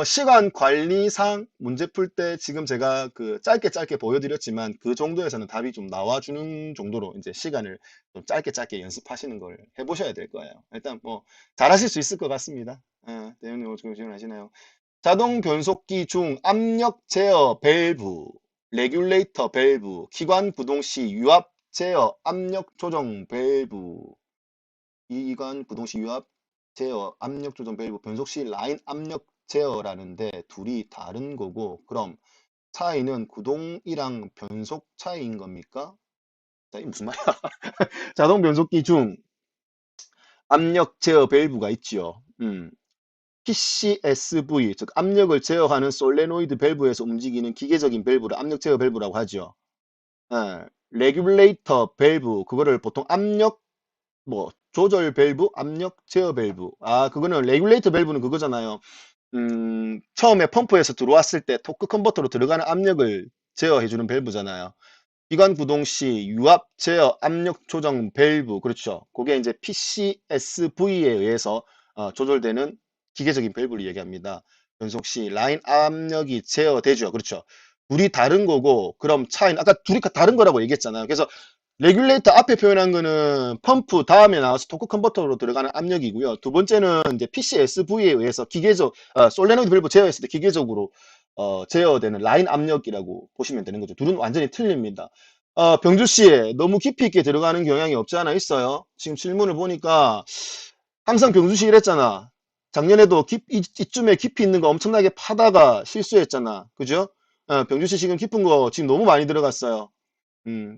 시간 관리상 문제 풀 때 지금 제가 그 짧게 보여드렸지만 그 정도에서는 답이 좀 나와주는 정도로 이제 시간을 좀 짧게 연습하시는 걸 해보셔야 될 거예요. 일단 뭐 잘하실 수 있을 것 같습니다. 대형님 어떻게 지원하시나요? 자동 변속기 중 압력 제어 밸브, 레귤레이터 밸브, 기관 구동 시 유압 제어 압력 조정 밸브, 기관 구동 시 유압 제어 압력 조정 밸브, 변속 시 라인 압력 제어라는데 둘이 다른 거고, 그럼 차이는 구동이랑 변속 차이인 겁니까? 자, 이 무슨 말이야? 자동 변속기 중 압력 제어 밸브가 있지요. PCSV, 즉 압력을 제어하는 솔레노이드 밸브에서 움직이는 기계적인 밸브를 압력 제어 밸브라고 하죠. 레귤레이터 밸브, 그거를 보통 압력 뭐 조절 밸브, 압력 제어 밸브. 그거는 레귤레이터 밸브는 그거잖아요. 처음에 펌프에서 들어왔을 때 토크 컨버터로 들어가는 압력을 제어해주는 밸브잖아요. 기관 구동 시 유압 제어 압력 조정 밸브, 그렇죠. 그게 이제 PCSV에 의해서 조절되는 기계적인 밸브를 얘기합니다. 변속 시 라인 압력이 제어되죠. 그렇죠. 둘이 다른 거고, 그럼 차이는 아까 둘이 다른 거라고 얘기했잖아요. 그래서 레귤레이터 앞에 표현한 거는 펌프 다음에 나와서 토크 컨버터로 들어가는 압력이고요. 두 번째는 이제 PCSV에 의해서 솔레노이드 밸브 제어했을 때 기계적으로 제어되는 라인 압력이라고 보시면 되는 거죠. 둘은 완전히 틀립니다. 병주 씨, 너무 깊이 있게 들어가는 경향이 없지 않아 있어요. 지금 질문을 보니까 항상 병주 씨 이랬잖아. 작년에도 이쯤에 깊이 있는 거 엄청나게 파다가 실수했잖아. 그죠? 병주 씨 지금 깊은 거 지금 너무 많이 들어갔어요.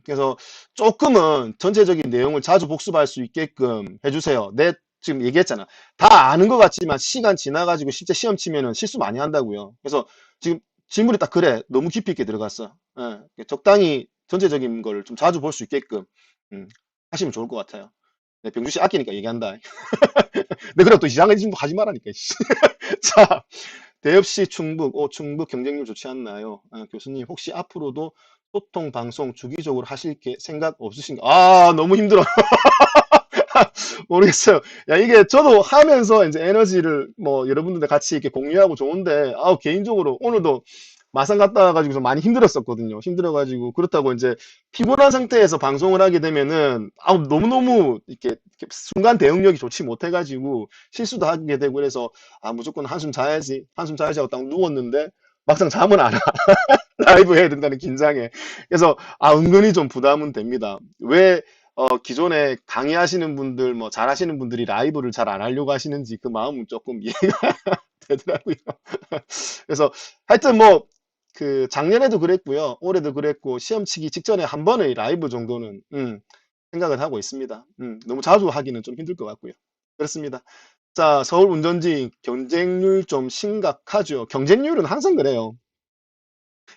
그래서 조금은 전체적인 내용을 자주 복습할 수 있게끔 해주세요. 내 지금 얘기했잖아. 다 아는 것 같지만 시간 지나가지고 실제 시험 치면은 실수 많이 한다고요. 그래서 지금 질문이 딱 그래. 너무 깊이 있게 들어갔어. 적당히 전체적인 걸 좀 자주 볼 수 있게끔 하시면 좋을 것 같아요. 네, 병주 씨 아끼니까 얘기한다. 네, 그럼 또 이상한 질문 하지 말라니까. 자, 대엽시 충북, 충북 경쟁률 좋지 않나요? 교수님, 혹시 앞으로도 소통 방송 주기적으로 하실 생각 없으신가? 너무 힘들어. 모르겠어요. 야, 이게 저도 하면서 이제 에너지를 뭐 여러분들과 같이 이렇게 공유하고 좋은데, 개인적으로 오늘도 마산 갔다 와가지고 좀 많이 힘들었었거든요. 힘들어가지고, 그렇다고 이제 피곤한 상태에서 방송을 하게 되면은, 너무너무 이렇게 순간 대응력이 좋지 못해가지고 실수도 하게 되고, 그래서, 무조건 한숨 자야지 하고 딱 누웠는데, 막상 잠은 안 와. 라이브 해야 된다는 긴장에. 그래서, 은근히 좀 부담은 됩니다. 왜, 기존에 강의하시는 분들, 뭐, 잘하시는 분들이 라이브를 잘 안 하려고 하시는지 그 마음은 조금 이해가 되더라고요. 그래서, 하여튼 뭐, 작년에도 그랬고요. 올해도 그랬고, 시험 치기 직전에 한 번의 라이브 정도는, 생각을 하고 있습니다. 너무 자주 하기는 좀 힘들 것 같고요. 그렇습니다. 자, 서울 운전지 경쟁률 좀 심각하죠. 경쟁률은 항상 그래요.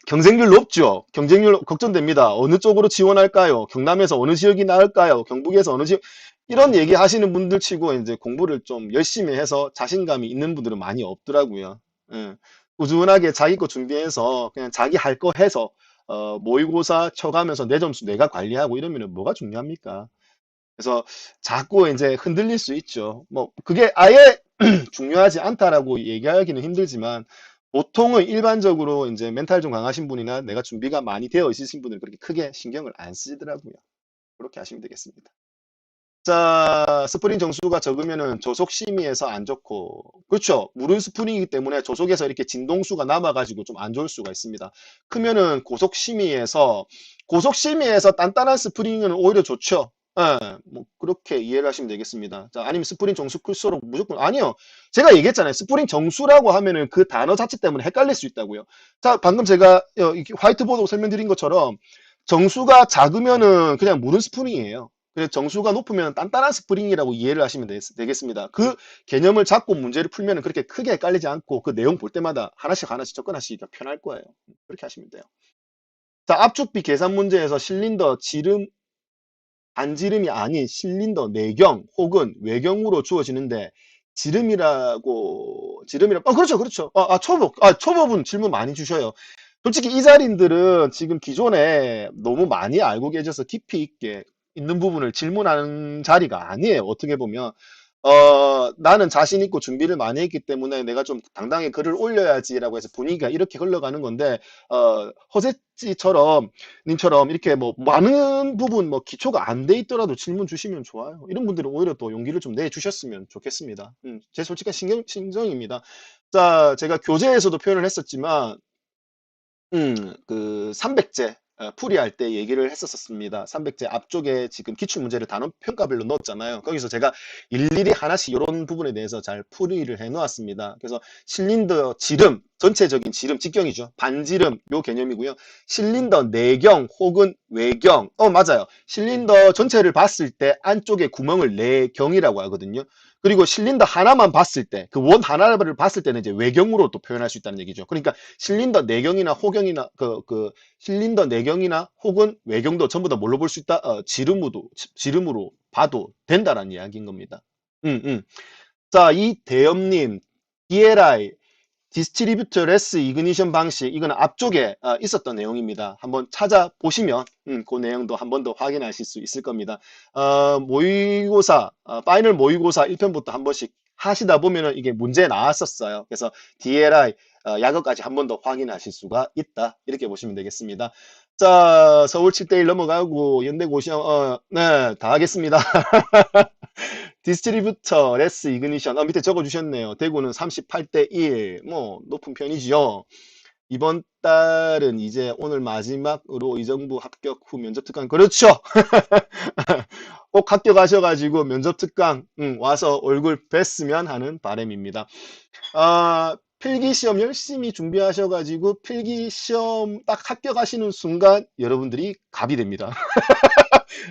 경쟁률 높죠. 경쟁률 걱정됩니다. 어느 쪽으로 지원할까요? 경남에서 어느 지역이 나을까요? 경북에서 어느 지역, 이런 얘기 하시는 분들 치고 이제 공부를 좀 열심히 해서 자신감이 있는 분들은 많이 없더라고요. 예. 꾸준하게 자기 거 준비해서 그냥 자기 할 거 해서, 모의고사 쳐가면서 내 점수 내가 관리하고 이러면 뭐가 중요합니까? 그래서 자꾸 이제 흔들릴 수 있죠. 뭐, 그게 아예 중요하지 않다라고 얘기하기는 힘들지만, 보통은 일반적으로 이제 멘탈 좀 강하신 분이나 내가 준비가 많이 되어 있으신 분들은 그렇게 크게 신경을 안 쓰시더라고요. 그렇게 하시면 되겠습니다. 자, 스프링 정수가 적으면은 조속 심의에서 안 좋고, 그렇죠. 물은 스프링이기 때문에 조속에서 이렇게 진동수가 남아가지고 좀 안 좋을 수가 있습니다. 크면은 고속 심의에서 단단한 스프링은 오히려 좋죠. 예, 뭐 그렇게 이해를 하시면 되겠습니다. 자, 아니면 스프링 정수 클수록 무조건 아니요. 제가 얘기했잖아요. 스프링 정수라고 하면은 그 단어 자체 때문에 헷갈릴 수 있다고요. 자, 방금 제가 이렇게 화이트보드로 설명드린 것처럼 정수가 작으면은 그냥 무른 스프링이에요. 그래서 정수가 높으면 단단한 스프링이라고 이해를 하시면 되겠습니다. 그 개념을 잡고 문제를 풀면 그렇게 크게 헷갈리지 않고 그 내용 볼 때마다 하나씩 하나씩 접근하시기가 편할 거예요. 그렇게 하시면 돼요. 자, 압축비 계산 문제에서 실린더 지름, 반지름이 아닌 실린더 내경 혹은 외경으로 주어지는데 그렇죠, 그렇죠. 초보분 질문 많이 주셔요. 솔직히 이 자리들은 지금 기존에 너무 많이 알고 계셔서 깊이 있게 있는 부분을 질문하는 자리가 아니에요. 어떻게 보면 나는 자신 있고 준비를 많이 했기 때문에 내가 좀 당당히 글을 올려야지라고 해서 분위기가 이렇게 흘러가는 건데 허세찌처럼 님처럼 이렇게 뭐 많은 부분 뭐 기초가 안 돼 있더라도 질문 주시면 좋아요. 이런 분들은 오히려 또 용기를 좀 내주셨으면 좋겠습니다. 제 솔직한 신정입니다. 자, 제가 교재에서도 표현을 했었지만 300제 풀이할 때 얘기를 했었습니다. 300제 앞쪽에 지금 기출문제를 단원 평가별로 넣었잖아요. 거기서 제가 일일이 하나씩 이런 부분에 대해서 잘 풀이를 해 놓았습니다. 그래서 실린더 지름, 전체적인 지름, 직경이죠. 반지름 요 개념이고요. 실린더 내경 혹은 외경. 맞아요. 실린더 전체를 봤을 때 안쪽에 구멍을 내경이라고 하거든요. 그리고 실린더 하나만 봤을 때, 그 원 하나를 봤을 때는 이제 외경으로 또 표현할 수 있다는 얘기죠. 그러니까 실린더 내경이나 호경이나 실린더 내경이나 혹은 외경도 전부 다 뭘로 볼 수 있다? 지름으로 봐도 된다라는 이야기인 겁니다. 자, 이 대염님, DLI, 디스트리뷰터 레스 이그니션 방식, 이거는 앞쪽에 있었던 내용입니다. 한번 찾아보시면 그 내용도 한 번 더 확인하실 수 있을 겁니다. 모의고사, 파이널 모의고사 1편부터 한 번씩 하시다 보면은 이게 문제 나왔었어요. 그래서 DLI 약어까지 한 번 더 확인하실 수가 있다. 이렇게 보시면 되겠습니다. 자, 서울 7대1 넘어가고 연대고시험, 네, 다 하겠습니다. 디스트리뷰터 레스 이그니션 밑에 적어주셨네요. 대구는 38대 1, 뭐 높은 편이지요. 이번 달은 이제 오늘 마지막으로 의정부 합격 후 면접 특강, 그렇죠. 꼭 합격하셔가지고 면접 특강 와서 얼굴 뵀으면 하는 바람입니다. 필기시험 열심히 준비하셔가지고 필기시험 딱 합격하시는 순간 여러분들이 갑이 됩니다.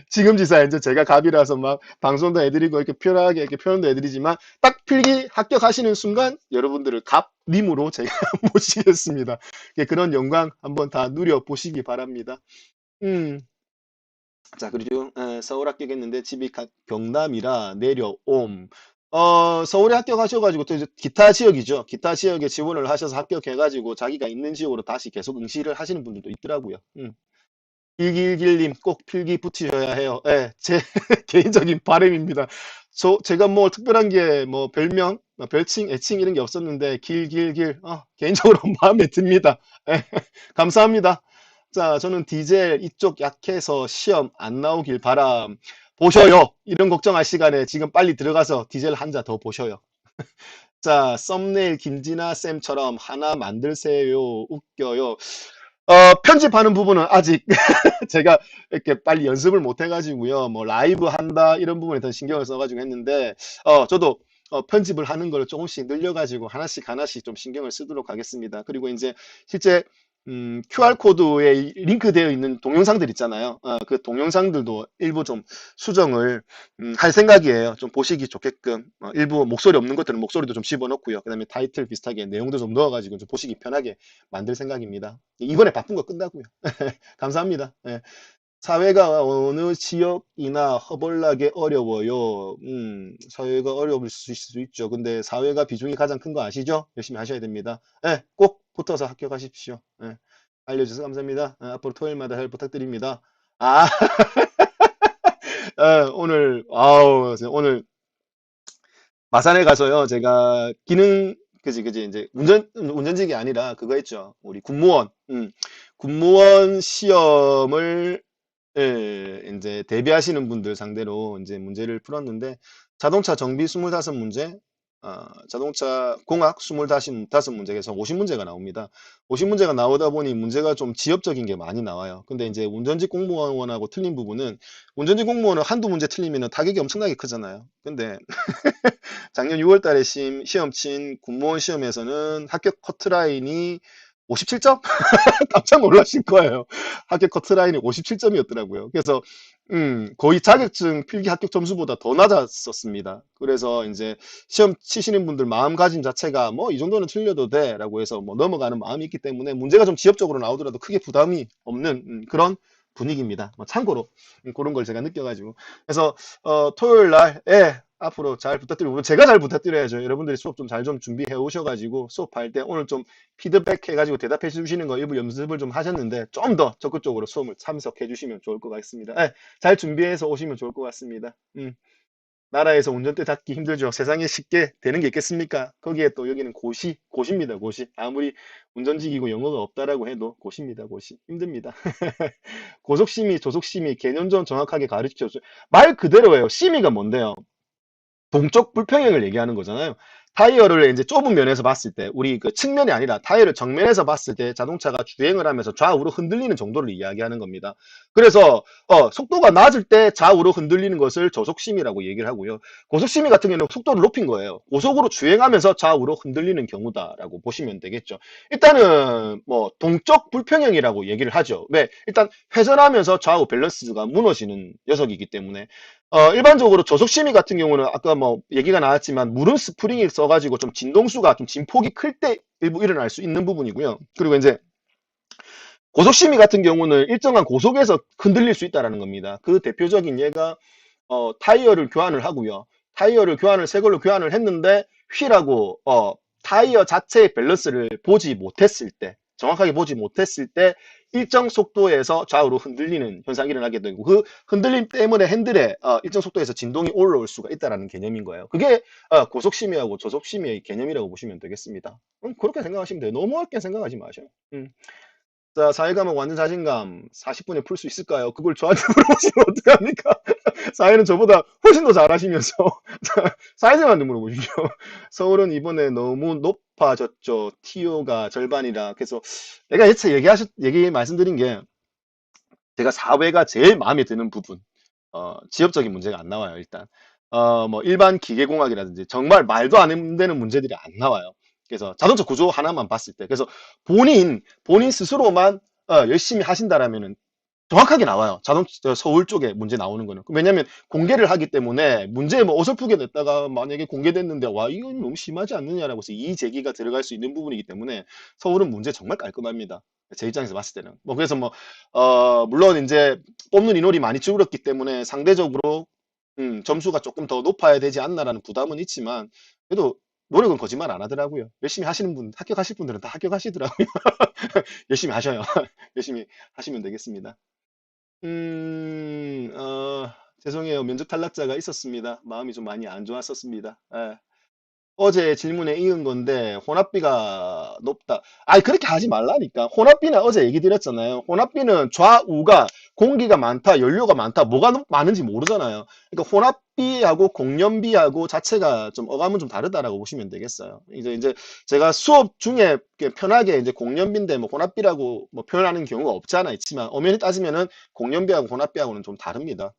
지금 지사 이제 제가 갑이라서 막 방송도 해드리고 이렇게 편하게 이렇게 표현도 해드리지만 딱 필기 합격하시는 순간 여러분들을 갑님으로 제가 모시겠습니다. 그런 영광 한번 다 누려보시기 바랍니다. 음, 자, 그리고 서울 합격했는데 집이 경남이라 내려옴. 서울에 합격하셔가지고 또 이제 기타 지역이죠. 기타 지역에 지원을 하셔서 합격해가지고 자기가 있는 지역으로 다시 계속 응시를 하시는 분들도 있더라고요. 길길길님 꼭 필기 붙이셔야 해요. 예, 제 개인적인 바람입니다. 제가 뭐 특별한 게 뭐 별명, 별칭, 애칭 이런 게 없었는데 길길길 개인적으로 마음에 듭니다. 예, 감사합니다. 자, 저는 디젤 이쪽 약해서 시험 안 나오길 바람. 보셔요. 이런 걱정할 시간에 지금 빨리 들어가서 디젤 한 잔 더 보셔요. 자, 썸네일 김진아 쌤처럼 하나 만들세요. 웃겨요. 편집하는 부분은 아직 제가 이렇게 빨리 연습을 못 해가지고요. 뭐 라이브 한다 이런 부분에 더 신경을 써가지고 했는데, 저도 편집을 하는 걸 조금씩 늘려가지고 하나씩 하나씩 좀 신경을 쓰도록 하겠습니다. 그리고 이제 실제 QR코드에 링크되어 있는 동영상들 있잖아요. 그 동영상들도 일부 좀 수정을 할 생각이에요. 좀 보시기 좋게끔. 일부 목소리 없는 것들은 목소리도 좀 집어넣고요. 그 다음에 타이틀 비슷하게 내용도 좀 넣어가지고 좀 보시기 편하게 만들 생각입니다. 이번에 바쁜 거 끝나고요. 감사합니다. 예. 사회가 어느 지역이나 허벌나게 어려워요. 사회가 어려울 수 있죠. 근데 사회가 비중이 가장 큰 거 아시죠? 열심히 하셔야 됩니다. 예, 꼭 붙어서 합격하십시오. 예, 알려주셔서 감사합니다. 앞으로 토요일마다 잘 부탁드립니다. 아, 오늘, 오늘 마산에 가서요, 제가 그지, 이제 운전직이 아니라 그거 있죠. 우리 군무원, 군무원 시험을 이제 대비하시는 분들 상대로 이제 문제를 풀었는데 자동차 정비 25문제, 자동차 공학 25문제에서 50문제가 나옵니다. 50문제가 나오다 보니 문제가 좀 지엽적인 게 많이 나와요. 근데 이제 운전직 공무원하고 틀린 부분은 운전직 공무원은 한두 문제 틀리면 타격이 엄청나게 크잖아요. 근데 작년 6월 달에 시험 친 군무원 시험에서는 합격 커트라인이 57점? 깜짝 놀라실 거예요. 합격 커트라인이 57점이었더라고요. 그래서 거의 자격증 필기 합격 점수보다 더 낮았었습니다. 그래서 이제 시험 치시는 분들 마음가짐 자체가 뭐 이 정도는 틀려도 돼라고 해서 뭐 넘어가는 마음이 있기 때문에 문제가 좀 지엽적으로 나오더라도 크게 부담이 없는 그런 분위기입니다. 뭐 참고로 그런 걸 제가 느껴가지고 그래서 토요일 날에 앞으로 잘 부탁드리고 제가 잘 부탁드려야죠. 여러분들이 수업 좀 잘 좀 준비해 오셔가지고 수업할 때 오늘 좀 피드백 해가지고 대답해 주시는 거 일부 연습을 좀 하셨는데 좀 더 적극적으로 수업을 참석해 주시면 좋을 것 같습니다. 잘 준비해서 오시면 좋을 것 같습니다. 나라에서 운전대 잡기 힘들죠. 세상에 쉽게 되는 게 있겠습니까? 거기에 또 여기는 고시입니다. 고시. 아무리 운전직이고 영어가 없다라고 해도 고시입니다. 고시. 힘듭니다. 고속심의, 조속심의 개념 좀 정확하게 가르쳐 줘. 말 그대로예요. 심의가 뭔데요? 동적 불평형을 얘기하는 거잖아요. 타이어를 이제 좁은 면에서 봤을 때, 우리 그 측면이 아니라 타이어를 정면에서 봤을 때 자동차가 주행을 하면서 좌우로 흔들리는 정도를 이야기하는 겁니다. 그래서 속도가 낮을 때 좌우로 흔들리는 것을 저속심이라고 얘기를 하고요. 고속심이 같은 경우는 속도를 높인 거예요. 고속으로 주행하면서 좌우로 흔들리는 경우다라고 보시면 되겠죠. 일단은 뭐 동적 불평형이라고 얘기를 하죠. 왜? 일단 회전하면서 좌우 밸런스가 무너지는 녀석이기 때문에 일반적으로 저속심의 같은 경우는 아까 뭐 얘기가 나왔지만 무른 스프링이 써가지고 좀 진동수가 좀 진폭이 클 때 일부 일어날 수 있는 부분이고요. 그리고 이제 고속심의 같은 경우는 일정한 고속에서 흔들릴 수 있다는 겁니다. 그 대표적인 예가 타이어를 교환을 하고요. 타이어를 새 걸로 교환을 했는데 휠하고 타이어 자체의 밸런스를 보지 못했을 때 정확하게 보지 못했을 때 일정 속도에서 좌우로 흔들리는 현상이 일어나게 되고 그 흔들림 때문에 핸들에 일정 속도에서 진동이 올라올 수가 있다는 개념인 거예요. 그게 고속심의하고 저속심의의 개념이라고 보시면 되겠습니다. 그렇게 생각하시면 돼요. 너무 어렵게 생각하지 마셔요. 자, 사회과목 완전 자신감 40분에 풀 수 있을까요? 그걸 저한테 물어보시면 어떡합니까? 사회는 저보다 훨씬 더 잘하시면서 사회생활도 물어보십시오. 서울은 이번에 너무 높아졌죠. TO가 절반이라. 그래서 내가 예체 얘기 말씀드린 게 제가 사회가 제일 마음에 드는 부분. 지역적인 문제가 안 나와요, 일단. 뭐 일반 기계공학이라든지 정말 말도 안 되는 문제들이 안 나와요. 그래서 자동차 구조 하나만 봤을 때. 그래서 본인 스스로만 열심히 하신다라면은 정확하게 나와요. 서울 쪽에 문제 나오는 거는. 왜냐면 공개를 하기 때문에 문제 뭐 어설프게 냈다가 만약에 공개됐는데 와, 이건 너무 심하지 않느냐라고 해서 이의 제기가 들어갈 수 있는 부분이기 때문에 서울은 문제 정말 깔끔합니다. 제 입장에서 봤을 때는. 뭐 그래서 뭐, 물론 이제 뽑는 인원이 많이 줄었기 때문에 상대적으로 점수가 조금 더 높아야 되지 않나라는 부담은 있지만 그래도 노력은 거짓말 안 하더라고요. 열심히 하시는 합격하실 분들은 다 합격하시더라고요. 열심히 하셔요. 열심히 하시면 되겠습니다. 죄송해요. 면접 탈락자가 있었습니다. 마음이 좀 많이 안 좋았었습니다. 예. 어제 질문에 이은 건데 혼합비가 높다. 아니 그렇게 하지 말라니까. 혼합비는 어제 얘기 드렸잖아요. 혼합비는 좌우가 공기가 많다, 연료가 많다, 뭐가 많은지 모르잖아요. 그러니까 혼합비하고 공연비하고 자체가 좀 어감은 좀 다르다라고 보시면 되겠어요. 이제 제가 수업 중에 이렇게 편하게 이제 공연비인데 뭐 혼합비라고 뭐 표현하는 경우가 없지 않아 있지만 엄연히 따지면은 공연비하고 혼합비하고는 좀 다릅니다.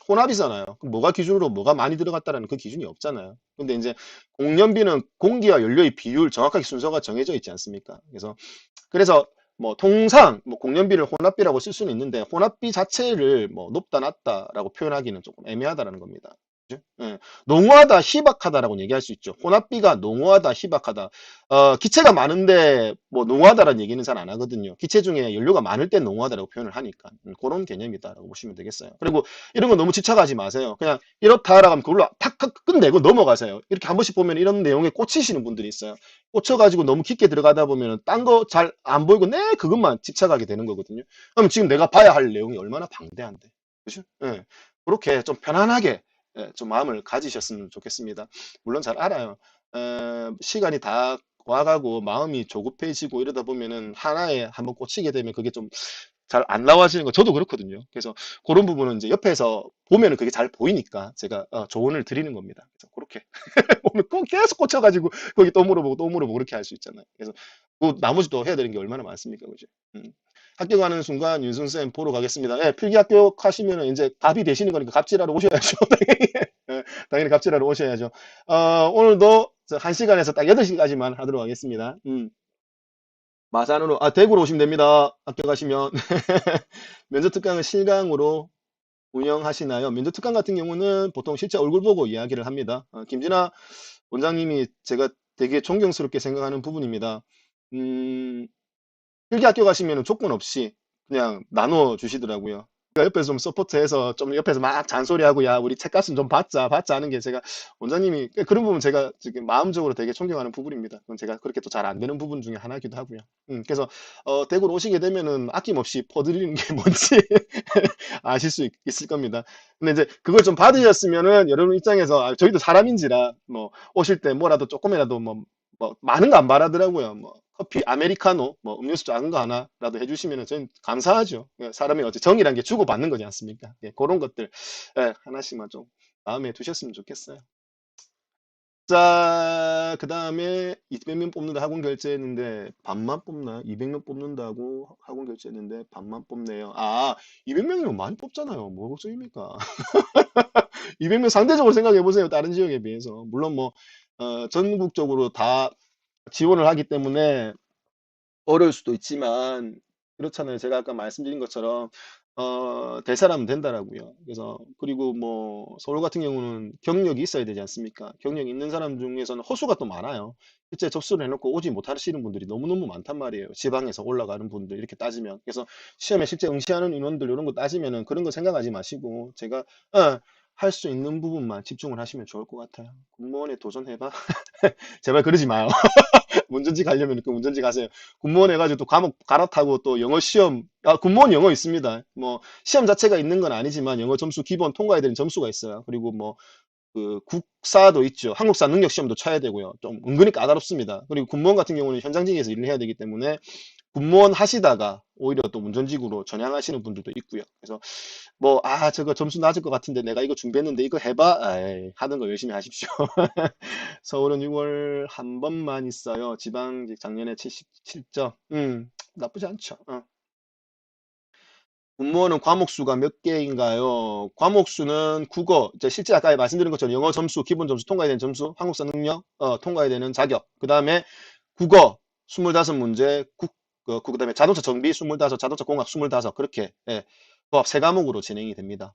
혼합이잖아요. 그럼 뭐가 기준으로 뭐가 많이 들어갔다라는 그 기준이 없잖아요. 근데 이제 공연비는 공기와 연료의 비율 정확하게 순서가 정해져 있지 않습니까? 그래서 뭐 통상 뭐 공연비를 혼합비라고 쓸 수는 있는데 혼합비 자체를 뭐 높다 낮다라고 표현하기는 조금 애매하다라는 겁니다. 그죠? 예. 농후하다 희박하다라고 얘기할 수 있죠. 혼합비가 농후하다 희박하다. 기체가 많은데 뭐 농후하다라는 얘기는 잘 안 하거든요. 기체 중에 연료가 많을 때 농후하다라고 표현을 하니까 그런 개념이다라고 보시면 되겠어요. 그리고 이런 거 너무 집착하지 마세요. 그냥 이렇다라고 하면 그걸로 탁탁 끝내고 넘어가세요. 이렇게 한 번씩 보면 이런 내용에 꽂히시는 분들이 있어요. 꽂혀가지고 너무 깊게 들어가다 보면 딴 거 잘 안 보이고 내 그것만 집착하게 되는 거거든요. 그럼 지금 내가 봐야 할 내용이 얼마나 방대한데. 그죠? 예. 그렇게 좀 편안하게 좀 마음을 가지셨으면 좋겠습니다. 물론 잘 알아요. 시간이 다 와가고 마음이 조급해지고 이러다 보면은 하나에 한번 꽂히게 되면 그게 좀 잘 안 나와지는 거 저도 그렇거든요. 그래서 그런 부분은 이제 옆에서 보면은 그게 잘 보이니까 제가 조언을 드리는 겁니다. 그래서 그렇게 오늘 꼭 계속 꽂혀가지고 거기 또 물어보고 그렇게 할 수 있잖아요. 그래서 뭐 나머지 또 해야 되는 게 얼마나 많습니까, 그죠? 음. 합격하는 순간 윤순쌤 보러 가겠습니다. 예, 필기 합격하시면은 이제 갑이 되시는 거니까 갑질하러 오셔야죠. 당연히, 예, 당연히 갑질하러 오셔야죠. 오늘도 1시간에서 딱 8시까지만 하도록 하겠습니다. 마산으로, 대구로 오시면 됩니다. 합격하시면. 면접 특강은 실강으로 운영하시나요? 면접 특강 같은 경우는 보통 실제 얼굴 보고 이야기를 합니다. 김진아 원장님이 제가 되게 존경스럽게 생각하는 부분입니다. 음, 필기 합격하시면 조건 없이 그냥 나눠 주시더라고요. 그러니까 옆에서 좀 서포트해서 좀 옆에서 막 잔소리하고 야 우리 책값은 좀 받자 하는 게 제가 원장님이 그런 부분 제가 지금 마음적으로 되게 존경하는 부분입니다. 그건 제가 그렇게 또 잘 안 되는 부분 중에 하나이기도 하고요. 그래서 대구로 오시게 되면은 아낌없이 퍼드리는 게 뭔지 아실 수 있을 겁니다. 근데 이제 그걸 좀 받으셨으면은 여러분 입장에서 저희도 사람인지라 뭐 오실 때 뭐라도 조금이라도 뭐 많은 거 안 바라더라고요. 뭐 커피 아메리카노 뭐 음료수 작은 거 하나라도 해주시면은 저는 감사하죠. 사람이 어째 정이란 게 주고받는 거지 않습니까? 그런 것들 하나씩만 좀 마음에 두셨으면 좋겠어요. 자, 그 다음에 200명 뽑는다 학원 결제했는데 반만 뽑나? 200명 뽑는다고 학원 결제했는데 반만 뽑네요. 200명이면 많이 뽑잖아요. 뭐 걱정입니까? 200명 상대적으로 생각해 보세요. 다른 지역에 비해서. 물론 뭐 전국적으로 다 지원을 하기 때문에 어려울 수도 있지만 그렇잖아요. 제가 아까 말씀드린 것처럼 될 사람은 된다라고요. 그래서 그리고 뭐 서울 같은 경우는 경력이 있어야 되지 않습니까? 경력 있는 사람 중에서는 허수가 또 많아요. 실제 접수를 해놓고 오지 못하시는 분들이 너무너무 많단 말이에요. 지방에서 올라가는 분들 이렇게 따지면. 그래서 시험에 실제 응시하는 인원들 이런 거 따지면은 그런 거 생각하지 마시고 제가 할 수 있는 부분만 집중을 하시면 좋을 것 같아요. 공무원에 도전해봐. 제발 그러지 마요. 운전지 가려면 그 운전지 가세요. 군무원 해가지고 또 과목 갈아타고 또 영어 시험, 군무원 영어 있습니다. 뭐, 시험 자체가 있는 건 아니지만 영어 점수 기본 통과해야 되는 점수가 있어요. 그리고 뭐, 그 국사도 있죠. 한국사 능력 시험도 쳐야 되고요. 좀 은근히 까다롭습니다. 그리고 군무원 같은 경우는 현장직에서 일을 해야 되기 때문에 군무원 하시다가 오히려 또 운전직으로 전향하시는 분들도 있고요. 그래서 뭐, 저거 점수 낮을 것 같은데 내가 이거 준비했는데 이거 해봐? 하는 거 열심히 하십시오. 서울은 6월 한 번만 있어요. 지방직 작년에 77점. 나쁘지 않죠. 공무원은 과목 수가 몇 개인가요? 과목 수는 국어, 이제 실제 아까 말씀드린 것처럼 영어 점수, 기본 점수, 통과해야 되는 점수, 한국사 능력, 통과해야 되는 자격. 그 다음에 국어 25문제, 그다음에 자동차 정비 25, 자동차 공학 25, 그렇게, 조합 세 과목으로 진행이 됩니다.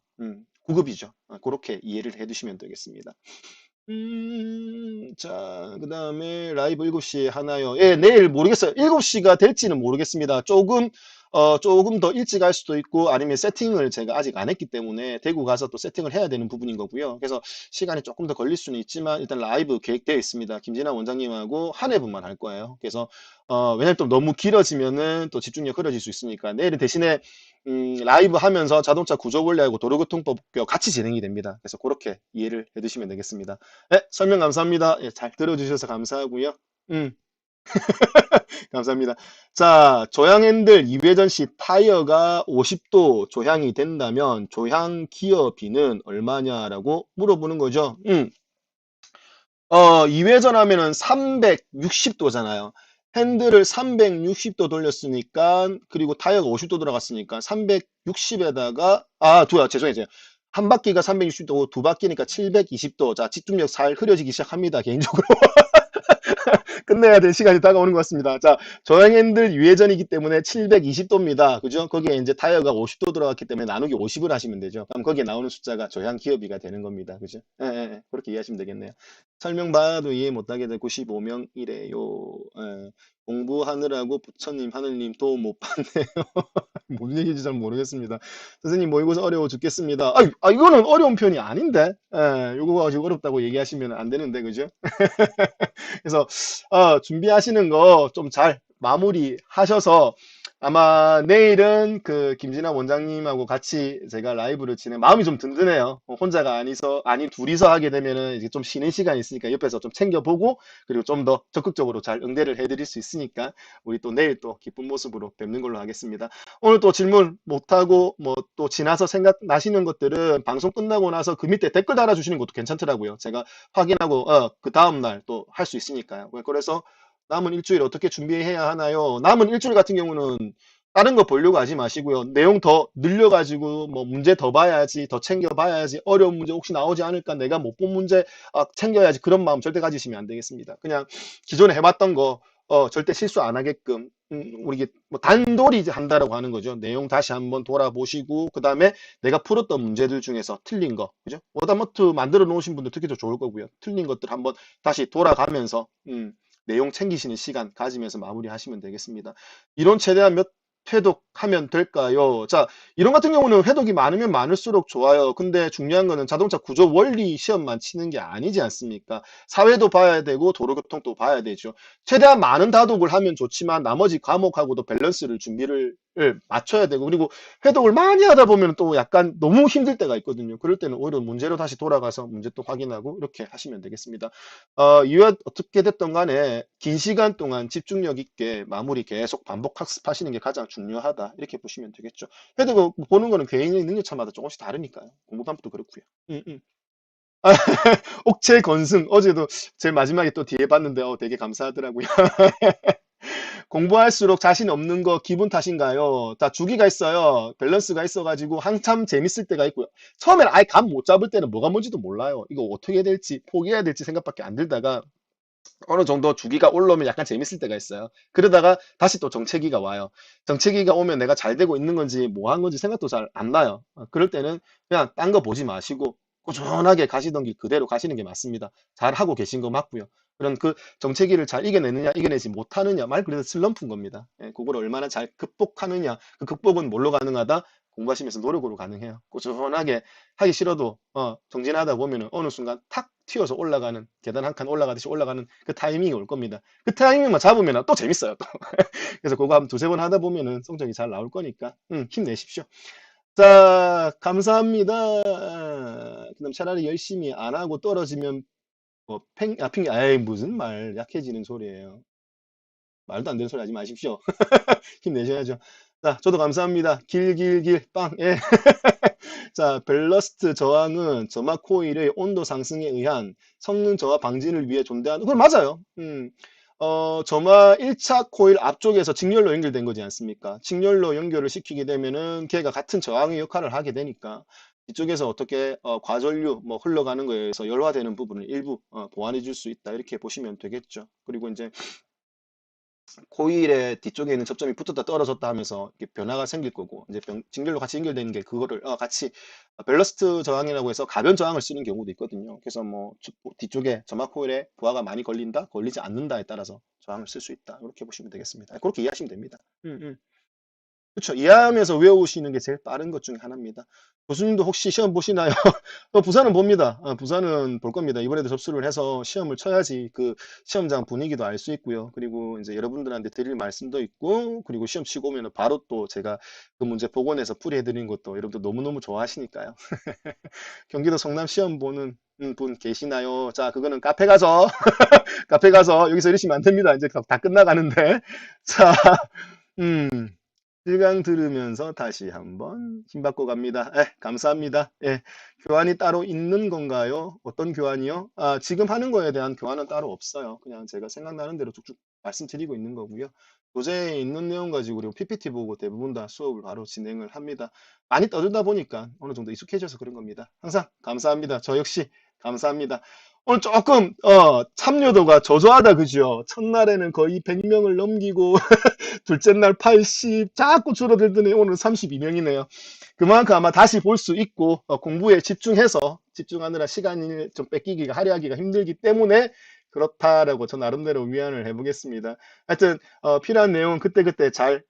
구급이죠. 그렇게 이해를 해 두시면 되겠습니다. 자, 그 다음에 라이브 7시에 하나요? 예, 내일 모르겠어요. 7시가 될지는 모르겠습니다. 조금, 조금 더 일찍 할 수도 있고 아니면 세팅을 제가 아직 안 했기 때문에 대구 가서 또 세팅을 해야 되는 부분인 거고요. 그래서 시간이 조금 더 걸릴 수는 있지만 일단 라이브 계획되어 있습니다. 김진아 원장님하고 한 회분만 할 거예요. 그래서 왜냐면 또 너무 길어지면은 또 집중력 흐려질 수 있으니까 내일은 대신에 라이브 하면서 자동차 구조 원리하고 도로교통법 같이 진행이 됩니다. 그래서 그렇게 이해를 해두시면 되겠습니다. 네, 설명 감사합니다. 예, 잘 들어주셔서 감사하고요. 음, 감사합니다. 자, 조향 핸들 2회전 시 타이어가 50도 조향이 된다면 조향 기어비는 얼마냐라고 물어보는 거죠. 2회전 하면은 360도잖아요. 핸들을 360도 돌렸으니까, 그리고 타이어가 50도 들어갔으니까, 360에다가, 죄송해요. 한 바퀴가 360도고 두 바퀴니까 720도. 자, 집중력 살 흐려지기 시작합니다, 개인적으로. 끝내야 될 시간이 다가오는 것 같습니다. 자, 저항 핸들 유회전이기 때문에 720도입니다. 그죠? 거기에 이제 타이어가 50도 들어갔기 때문에 나누기 50을 하시면 되죠. 그럼 거기에 나오는 숫자가 저항 기어비가 되는 겁니다. 그죠? 예, 예, 예. 그렇게 이해하시면 되겠네요. 설명 받아도 이해 못하게 될 95명이래요. 예. 공부하느라고 부처님, 하늘님 도움 못 받네요. 뭔 얘기인지 잘 모르겠습니다. 선생님 모의고사 어려워 죽겠습니다. 이거는 어려운 편이 아닌데. 예, 이거 가지고 어렵다고 얘기하시면 안 되는데, 그죠? 그래서 준비하시는 거 좀 잘 마무리하셔서 아마 내일은 그 김진아 원장님하고 같이 제가 라이브를 마음이 좀 든든해요. 혼자가 아니 둘이서 하게 되면은 이제 좀 쉬는 시간이 있으니까 옆에서 좀 챙겨보고 그리고 좀 더 적극적으로 잘 응대를 해드릴 수 있으니까 우리 또 내일 또 기쁜 모습으로 뵙는 걸로 하겠습니다. 오늘 또 질문 못하고 뭐 또 지나서 생각나시는 것들은 방송 끝나고 나서 그 밑에 댓글 달아주시는 것도 괜찮더라고요. 제가 확인하고 그 다음날 또 할 수 있으니까요. 그래서 남은 일주일 어떻게 준비해야 하나요? 남은 일주일 같은 경우는 다른 거 보려고 하지 마시고요. 내용 더 늘려가지고 뭐 문제 더 봐야지, 더 챙겨봐야지, 어려운 문제 혹시 나오지 않을까, 내가 못 본 문제 챙겨야지 그런 마음 절대 가지시면 안 되겠습니다. 그냥 기존에 해봤던 거 절대 실수 안 하게끔 우리 뭐 단돌이 이제 한다라고 하는 거죠. 내용 다시 한번 돌아보시고 그 다음에 내가 풀었던 문제들 중에서 틀린 거, 그죠? 워다노트 만들어 놓으신 분들 특히 더 좋을 거고요. 틀린 것들 한번 다시 돌아가면서 내용 챙기시는 시간 가지면서 마무리하시면 되겠습니다. 이론 최대한 몇 회독 하면 될까요? 자, 이론 같은 경우는 회독이 많으면 많을수록 좋아요. 근데 중요한 거는 자동차 구조 원리 시험만 치는 게 아니지 않습니까? 사회도 봐야 되고 도로교통도 봐야 되죠. 최대한 많은 다독을 하면 좋지만 나머지 과목하고도 밸런스를 준비를 맞춰야 되고 그리고 회독을 많이 하다 보면 또 약간 너무 힘들 때가 있거든요. 그럴 때는 오히려 문제로 다시 돌아가서 문제 또 확인하고 이렇게 하시면 되겠습니다. 이와 어떻게 됐던 간에 긴 시간 동안 집중력 있게 마무리 계속 반복 학습하시는 게 가장 중요하다. 이렇게 보시면 되겠죠. 회독 보는 거는 개인의 능력차마다 조금씩 다르니까요. 공부 방법도 그렇고요. 옥체 건승 어제도 제일 마지막에 또 뒤에 봤는데 되게 감사하더라고요. 공부할수록 자신 없는 거 기분 탓인가요? 자, 주기가 있어요. 밸런스가 있어가지고 한참 재밌을 때가 있고요. 처음에는 아예 감 못 잡을 때는 뭐가 뭔지도 몰라요. 이거 어떻게 해야 될지 포기해야 될지 생각밖에 안 들다가 어느 정도 주기가 올라오면 약간 재밌을 때가 있어요. 그러다가 다시 또 정체기가 와요. 정체기가 오면 내가 잘 되고 있는 건지 뭐 한 건지 생각도 잘 안 나요. 그럴 때는 그냥 딴 거 보지 마시고 꾸준하게 가시던 길 그대로 가시는 게 맞습니다. 잘 하고 계신 거 맞고요. 그런 그 정체기를 잘 이겨내느냐 이겨내지 못하느냐 말 그대로 슬럼프인 겁니다. 그걸 얼마나 잘 극복하느냐 그 극복은 뭘로 가능하다? 공부하시면서 노력으로 가능해요. 꾸준하게 하기 싫어도 정진하다 보면은 어느 순간 탁 튀어서 올라가는 계단 한 칸 올라가듯이 올라가는 그 타이밍이 올 겁니다. 그 타이밍만 잡으면 또 재밌어요. 또. 그래서 그거 한 두세 번 하다 보면은 성적이 잘 나올 거니까 힘내십시오. 자, 감사합니다. 그럼 차라리 열심히 안 하고 떨어지면 뭐 아이 무슨 말 약해지는 소리예요. 말도 안 되는 소리 하지 마십시오. 힘내셔야죠. 자, 저도 감사합니다. 길길길 빵. 예. 자, 벨러스트 저항은 점막 코일의 온도 상승에 의한 성능 저하 방지를 위해 존재하는, 그건 맞아요. 점화 1차 코일 앞쪽에서 직렬로 연결된 거지 않습니까? 직렬로 연결을 시키게 되면은 걔가 같은 저항의 역할을 하게 되니까 이쪽에서 어떻게 과전류 뭐 흘러가는 거에 의해서 열화되는 부분을 일부 보완해 줄 수 있다. 이렇게 보시면 되겠죠. 그리고 이제 코일의 뒤쪽에 있는 접점이 붙었다 떨어졌다 하면서 이렇게 변화가 생길 거고 이제 직렬로 같이 연결되는 게 그거를 같이 밸러스트 저항이라고 해서 가변 저항을 쓰는 경우도 있거든요. 그래서 뭐 뒤쪽에 점막 코일에 부하가 많이 걸린다, 걸리지 않는다에 따라서 저항을 쓸 수 있다. 이렇게 보시면 되겠습니다. 그렇게 이해하시면 됩니다. 그렇죠. 이해하면서 외우시는 게 제일 빠른 것 중에 하나입니다. 교수님도 혹시 시험 보시나요? 부산은 봅니다. 부산은 볼 겁니다. 이번에도 접수를 해서 시험을 쳐야지 그 시험장 분위기도 알 수 있고요. 그리고 이제 여러분들한테 드릴 말씀도 있고, 그리고 시험 치고 오면 바로 또 제가 그 문제 복원해서 풀이해 드리는 것도 여러분들 너무너무 좋아하시니까요. 경기도 성남 시험 보는 분 계시나요? 자, 그거는 카페 가서, 카페 가서 여기서 이러시면 안 됩니다. 이제 다 끝나가는데. 자, 음. 1강 들으면서 다시 한번 힘받고 갑니다. 감사합니다. 교환이 따로 있는 건가요? 어떤 교환이요? 지금 하는 거에 대한 교환은 따로 없어요. 그냥 제가 생각나는 대로 쭉쭉 말씀드리고 있는 거고요. 교재에 있는 내용 가지고 그리고 PPT 보고 대부분 다 수업을 바로 진행을 합니다. 많이 떠들다 보니까 어느 정도 익숙해져서 그런 겁니다. 항상 감사합니다. 저 역시 감사합니다. 오늘 조금 참여도가 저조하다 그죠? 첫날에는 거의 100명을 넘기고 둘째 날 80, 자꾸 줄어들더니 오늘 32명이네요. 그만큼 아마 다시 볼 수 있고 공부에 집중해서 집중하느라 시간이 좀 뺏기기가 할애하기가 힘들기 때문에 그렇다라고 저 나름대로 위안을 해보겠습니다. 하여튼 필요한 내용은 그때그때 잘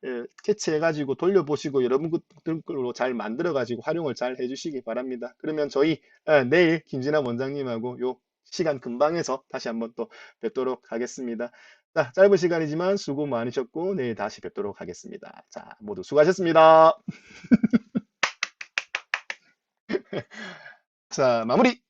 캐치해가지고 돌려보시고 여러분들로 잘 만들어가지고 활용을 잘 해주시기 바랍니다. 그러면 저희 내일 김진아 원장님하고 요 시간 금방 해서 다시 한번 또 뵙도록 하겠습니다. 자, 짧은 시간이지만 수고 많으셨고 내일 다시 뵙도록 하겠습니다. 자, 모두 수고하셨습니다. 자, 마무리!